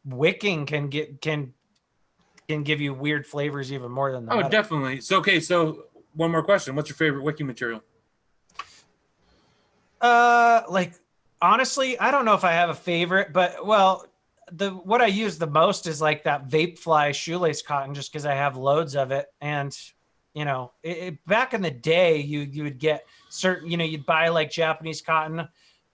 wicking can give you weird flavors even more than that. Oh, definitely. So one more question. What's your favorite wicking material? Like honestly, I don't know if I have a favorite, but what I use the most is like that Vapefly shoelace cotton, just because I have loads of it. And back in the day, you would get certain, you'd buy like Japanese cotton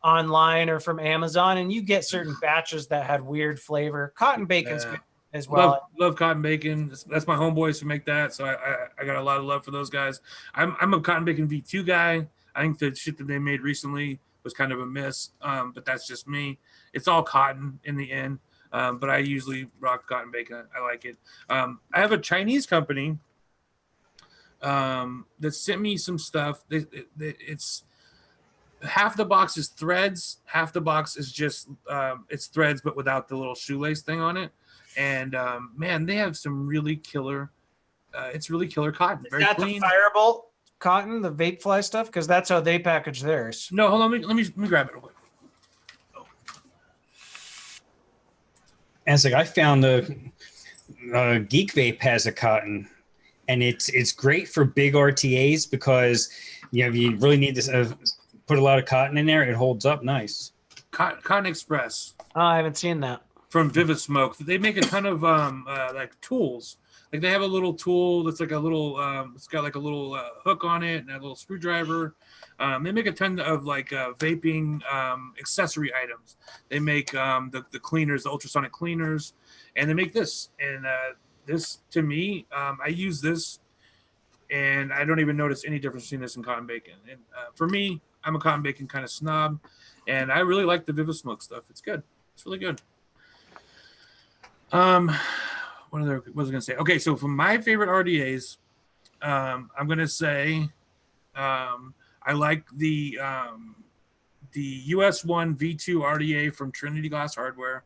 online or from Amazon, and you get certain batches that had weird flavor. Cotton bacon's good as well. Love cotton bacon. That's my homeboys who make that, so I got a lot of love for those guys. I'm a cotton bacon V2 guy. I think the shit that they made recently was kind of a miss, but that's just me. It's all cotton in the end, but I usually rock cotton bacon. I like it. I have a Chinese company that sent me some stuff. It's half the box is threads, half the box is just it's threads but without the little shoelace thing on it. And man, they have some really killer. It's really killer cotton. Very clean. The Firebolt cotton, the Vapefly stuff, because that's how they package theirs. No, hold on. Let me grab it real quick. And it's like I found the Geek Vape has a cotton, and it's great for big RTAs because if you really need to put a lot of cotton in there, it holds up nice. Cotton Express. Oh, I haven't seen that. From Vivid Smoke. They make a ton of like tools. Like they have a little tool that's like a little it's got like a little hook on it and a little screwdriver. They make a ton of like vaping accessory items. They make the cleaners, the ultrasonic cleaners, and they make this. And this to me, I use this and I don't even notice any difference between this and cotton bacon. And for me, I'm a cotton bacon kind of snob, and I really like the Vivid Smoke stuff. It's good. It's really good. What was I gonna say? Okay, so for my favorite RDAs, I'm gonna say I like the the US1 V2 RDA from Trinity Glass Hardware,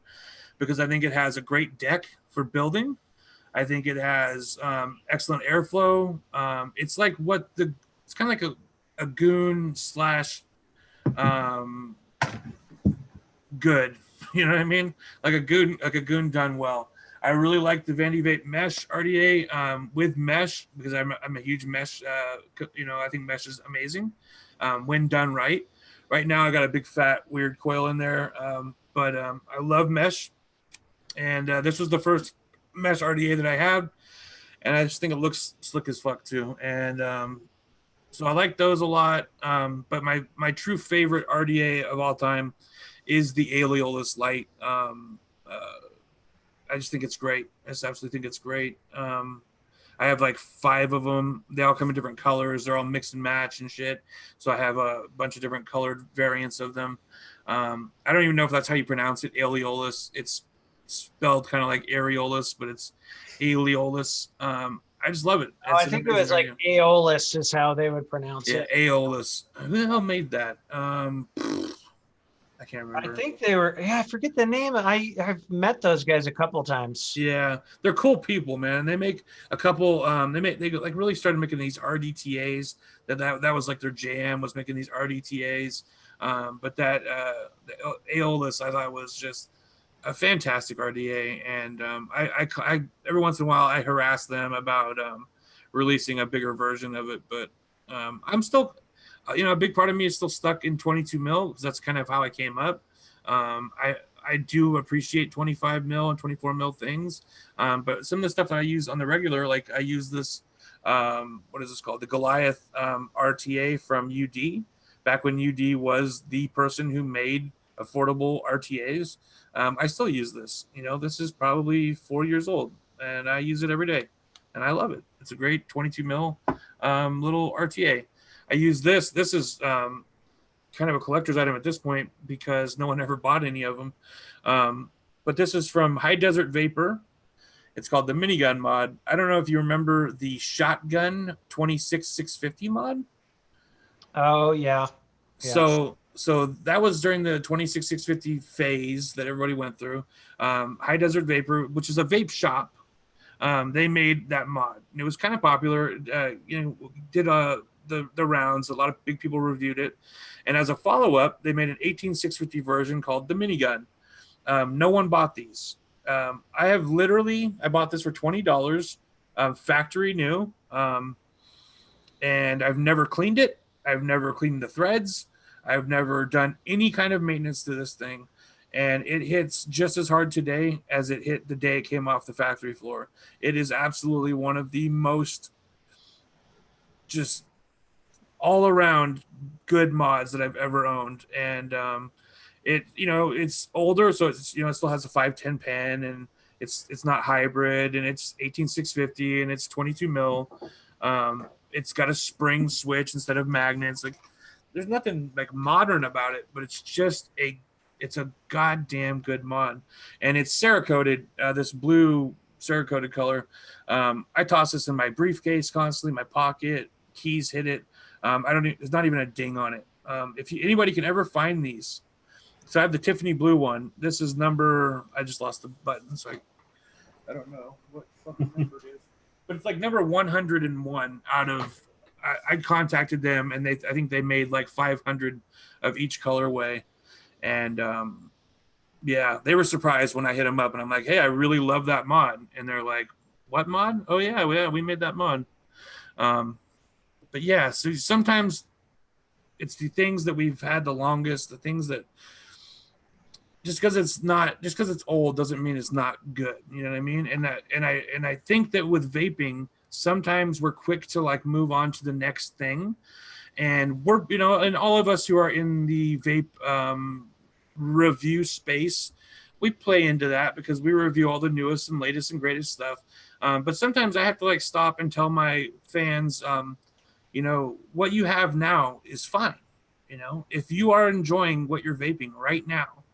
because I think it has a great deck for building. I think it has excellent airflow. It's like it's kind of like a goon slash good. You know what I mean? Like a goon done well. I really like the Vandy Vape Mesh RDA with mesh, because I'm a huge mesh. I think mesh is amazing when done right. Right now, I got a big fat weird coil in there, but I love mesh, and this was the first mesh RDA that I had, and I just think it looks slick as fuck too. And so I like those a lot. But my true favorite RDA of all time is the Aeolus Light. I just think it's great. I just absolutely think it's great. I have like 5 of them. They all come in different colors. They're all mix and match and shit. So I have a bunch of different colored variants of them. I don't even know if that's how you pronounce it, Aeolus. It's spelled kind of like Areolus, but it's Aeolus. I just love it. Oh, I think it was like Aeolus is how they would pronounce it. Yeah, Aeolus. Who the hell made that? I can't remember. I think they were. Yeah, I forget the name. I've met those guys a couple times. Yeah, they're cool people, man. They make a couple. They like really started making these RDTAs. That was like their jam, was making these RDTAs. But that the Aeolus I thought was just a fantastic RDA, and I every once in a while I harass them about releasing a bigger version of it, but I'm still. A big part of me is still stuck in 22 mil, because that's kind of how I came up. I do appreciate 25 mil and 24 mil things, but some of the stuff that I use on the regular, like I use this, what is this called? The Goliath RTA from UD, back when UD was the person who made affordable RTAs. I still use this. This is probably 4 years old, and I use it every day, and I love it. It's a great 22 mil little RTA. I use this. This is kind of a collector's item at this point, because no one ever bought any of them. But this is from High Desert Vapor. It's called the Minigun mod. I don't know if you remember the Shotgun 26650 mod. Oh, yeah. Yes. So that was during the 26650 phase that everybody went through. High Desert Vapor, which is a vape shop, they made that mod. And it was kind of popular. Did the rounds. A lot of big people reviewed it, and as a follow-up, they made an 18650 version called the Minigun. No one bought these. I bought this for $20, factory new, and I've never cleaned it. I've never cleaned the threads. I've never done any kind of maintenance to this thing, and it hits just as hard today as it hit the day it came off the factory floor. It is absolutely one of the most just all around good mods that I've ever owned. And it's older, so it's it still has a 510 pen, and it's not hybrid, and it's 18650, and it's 22 mil. It's got a spring switch instead of magnets. Like, there's nothing like modern about it, but it's a goddamn good mod. And it's Cerakoted, this blue Cerakoted color. I toss this in my briefcase constantly, my pocket, keys hit it. There's not even a ding on it. If anybody can ever find these, so I have the Tiffany blue one. This is I just lost the button, so I don't know what fucking number it is, but it's like number 101 out of. I contacted them, and I think they made like 500 of each colorway, and yeah, they were surprised when I hit them up, and I'm like, hey, I really love that mod, and they're like, what mod? Oh yeah, we made that mod. But yeah, so sometimes it's the things that we've had the longest, the things that just because it's old doesn't mean it's not good. You know what I mean? And I think that with vaping, sometimes we're quick to like move on to the next thing, and we're and all of us who are in the vape review space, we play into that because we review all the newest and latest and greatest stuff. But sometimes I have to like stop and tell my fans, what you have now is fine. If you are enjoying what you're vaping right now,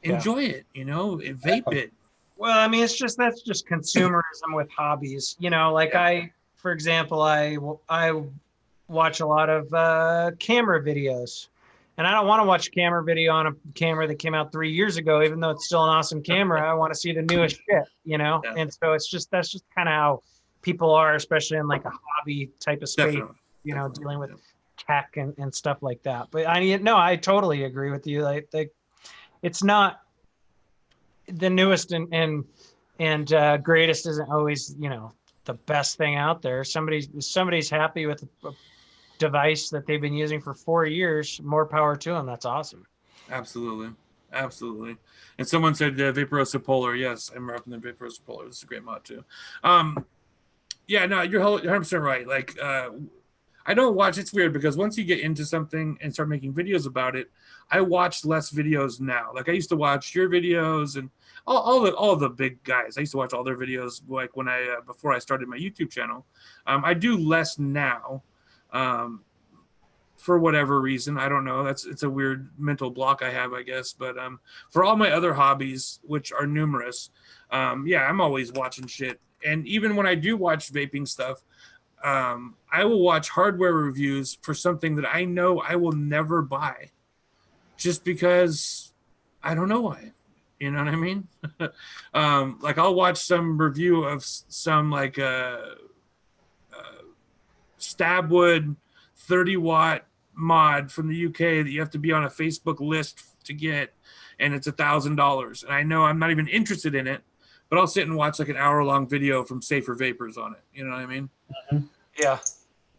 enjoy it. Vape it. Well, I mean, that's just consumerism with hobbies. For example, I watch a lot of camera videos, And I don't want to watch camera video on a camera that came out 3 years ago, even though it's still an awesome camera. I want to see the newest shit, you know? Yeah. And so that's just kind of how people are, especially in like a hobby type of space, Definitely. you know, Definitely. dealing with Yeah. tech and stuff like that. But I totally agree with you. Like it's not the newest and greatest isn't always, you know, the best thing out there. Somebody's happy with a device that they've been using for 4 years, more power to them. That's awesome. Absolutely. Absolutely. And someone said Vaperosa Polar. Yes, I'm rocking the Vaperosa Polar. This is a great mod too. Yeah, no, you're 100% right. Like, I don't watch. It's weird because once you get into something and start making videos about it, I watch less videos now. Like I used to watch your videos and all the big guys. I used to watch all their videos like when I before I started my YouTube channel. I do less now. For whatever reason, I don't know. It's a weird mental block I have, I guess. But for all my other hobbies, which are numerous, yeah, I'm always watching shit. And even when I do watch vaping stuff, I will watch hardware reviews for something that I know I will never buy, just because I don't know why. You know what I mean? Like I'll watch some review of some like Stabwood 30-watt mod from the UK that you have to be on a Facebook list to get, and it's $1,000. And I know I'm not even interested in it, but I'll sit and watch like an hour-long video from Safer Vaperz on it. You know what I mean? Mm-hmm. Yeah.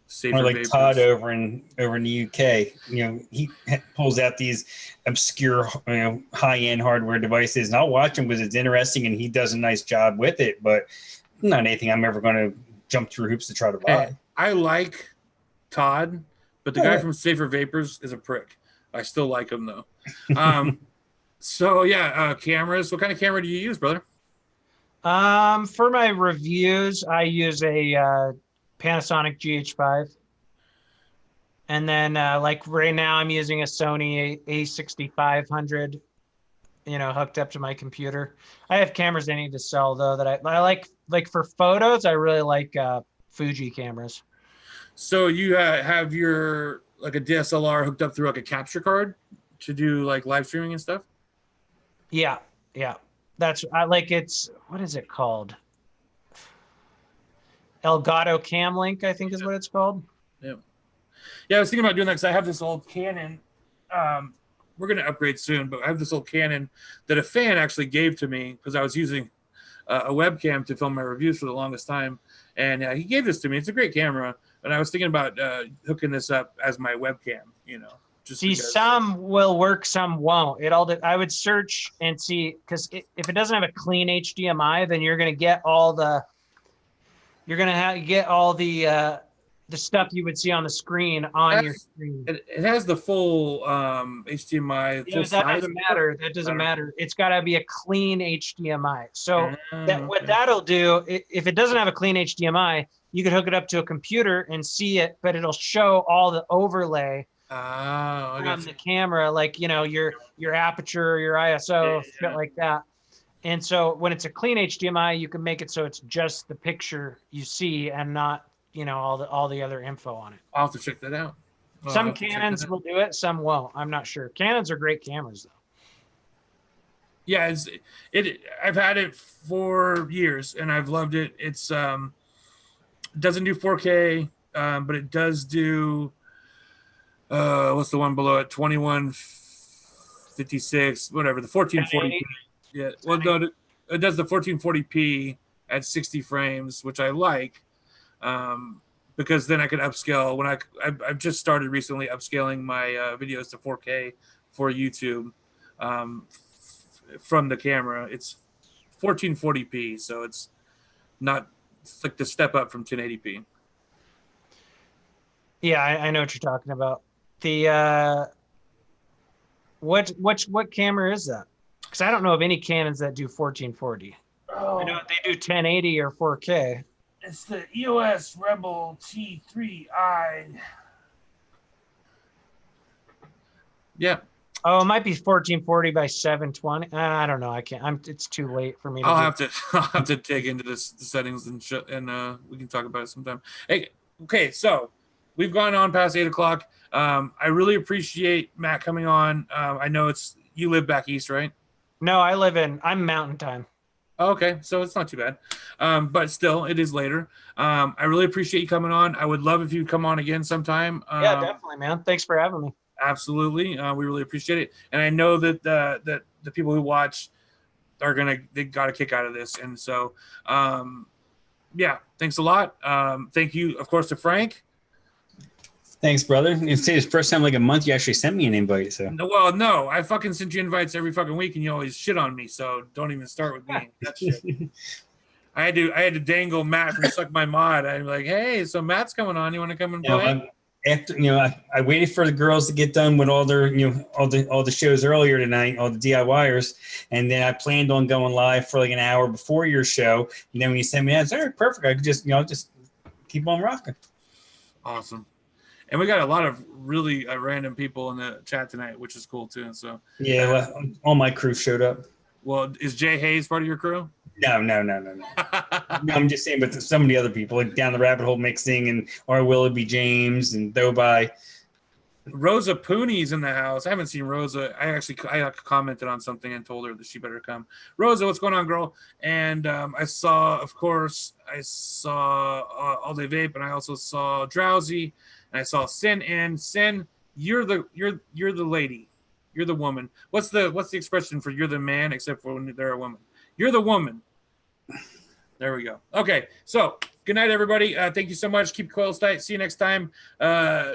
Safer or like Vaperz. Todd over in the UK. You know, he pulls out these obscure, you know, high-end hardware devices, and I'll watch him because it's interesting, and he does a nice job with it. But not anything I'm ever going to jump through hoops to try to buy. Hey, I like Todd, but the guy from Safer Vaperz is a prick. I still like him though. So yeah, cameras. What kind of camera do you use, brother? For my reviews, I use a Panasonic GH5. And then like right now I'm using a Sony A6500, you know, hooked up to my computer. I have cameras I need to sell though that I like for photos. I really like Fuji cameras. So you have your like a DSLR hooked up through like a capture card to do like live streaming and stuff? Yeah. That's it's what is it called? Elgato Cam Link, I think is what it's called. Yeah. Yeah, I was thinking about doing that because I have this old Canon. We're going to upgrade soon, but I have this old Canon that a fan actually gave to me because I was using a webcam to film my reviews for the longest time. And he gave this to me. It's a great camera. And I was thinking about hooking this up as my webcam, you know. Just see, because. Some will work, some won't. I would search and see, because if it doesn't have a clean HDMI, then you're going to get all the stuff you would see on the screen on your screen. It has the full HDMI. Yeah, that doesn't matter. That doesn't matter. It's got to be a clean HDMI. So what that'll do, if it doesn't have a clean HDMI, you could hook it up to a computer and see it, but it'll show all the overlay on the camera, like, you know, your aperture, your ISO, shit like that. And so when it's a clean HDMI, you can make it so it's just the picture you see and not, you know, all the other info on it. I'll have to check that out. Some Canons will do it, some won't. I'm not sure. Canons are great cameras, though. Yeah, I've had it for years and I've loved it. It's doesn't do 4K, but it does do what's the one below it? 2156, whatever, the 1440p. Yeah, well, no, it does the 1440p at 60 frames, which I like, because then I can upscale. When I've just started recently upscaling my videos to 4K for YouTube from the camera. It's 1440p, so it's like the step up from 1080p. Yeah, I know what you're talking about. The what camera is that? Because I don't know of any Canons that do 1440. Oh. I know they do 1080 or 4K. It's the EOS Rebel T3i. Yeah. Oh, it might be 1440 by 720. I don't know. I can't. It's too late for me. I'll have to dig into the settings and we can talk about it sometime. Hey, okay, so we've gone on past 8 o'clock. I really appreciate Matt coming on. I know you live back east, right? No, I'm Mountain Time. Okay, so it's not too bad. But still, it is later. I really appreciate you coming on. I would love if you'd come on again sometime. Yeah, definitely, man. Thanks for having me. Absolutely. We really appreciate it. And I know that the people who watch they got a kick out of this. And so, yeah, thanks a lot. Thank you, of course, to Frank. Thanks, brother. It's the first time like a month you actually sent me an invite. So No, I fucking sent you invites every fucking week, and you always shit on me. So don't even start with me. That shit. I had to dangle Matt from Suck My Mod. I'm like, hey, so Matt's coming on. You want to come and play? After I waited for the girls to get done with all their all the shows earlier tonight, all the DIYers, and then I planned on going live for like an hour before your show. And then when you sent me that, I said, all right, perfect. I could just just keep on rocking. Awesome. And we got a lot of really random people in the chat tonight, which is cool too. So yeah, well, all my crew showed up. Well, is Jay Hayes part of your crew? No. No, I'm just saying, but some of the other people, like Down the Rabbit Hole Mixing and R. Willoughby James and Dobai. Rosa Pooney's in the house. I haven't seen Rosa. I commented on something and told her that she better come. Rosa, what's going on, girl? And I saw All Day Vape, and I also saw Drowsy, and I saw Sin. And Sin, you're the lady, you're the woman. What's the expression for you're the man except for when they're a woman? You're the woman. There we go. Okay, so good night, everybody. Thank you so much. Keep coils tight. See you next time.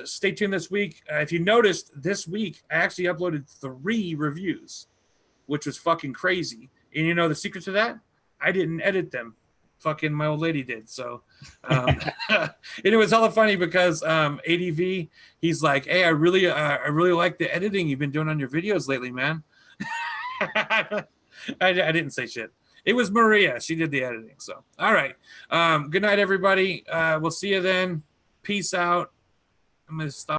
Stay tuned this week. If you noticed, this week I actually uploaded 3 reviews, which was fucking crazy. And you know the secret to that? I didn't edit them. Fucking my old lady did. So and it was hella funny because ADV, he's like, hey, I really like the editing you've been doing on your videos lately, man. I didn't say shit. It was Maria. She did the editing. So, all right. Good night, everybody. We'll see you then. Peace out. I'm going to stop.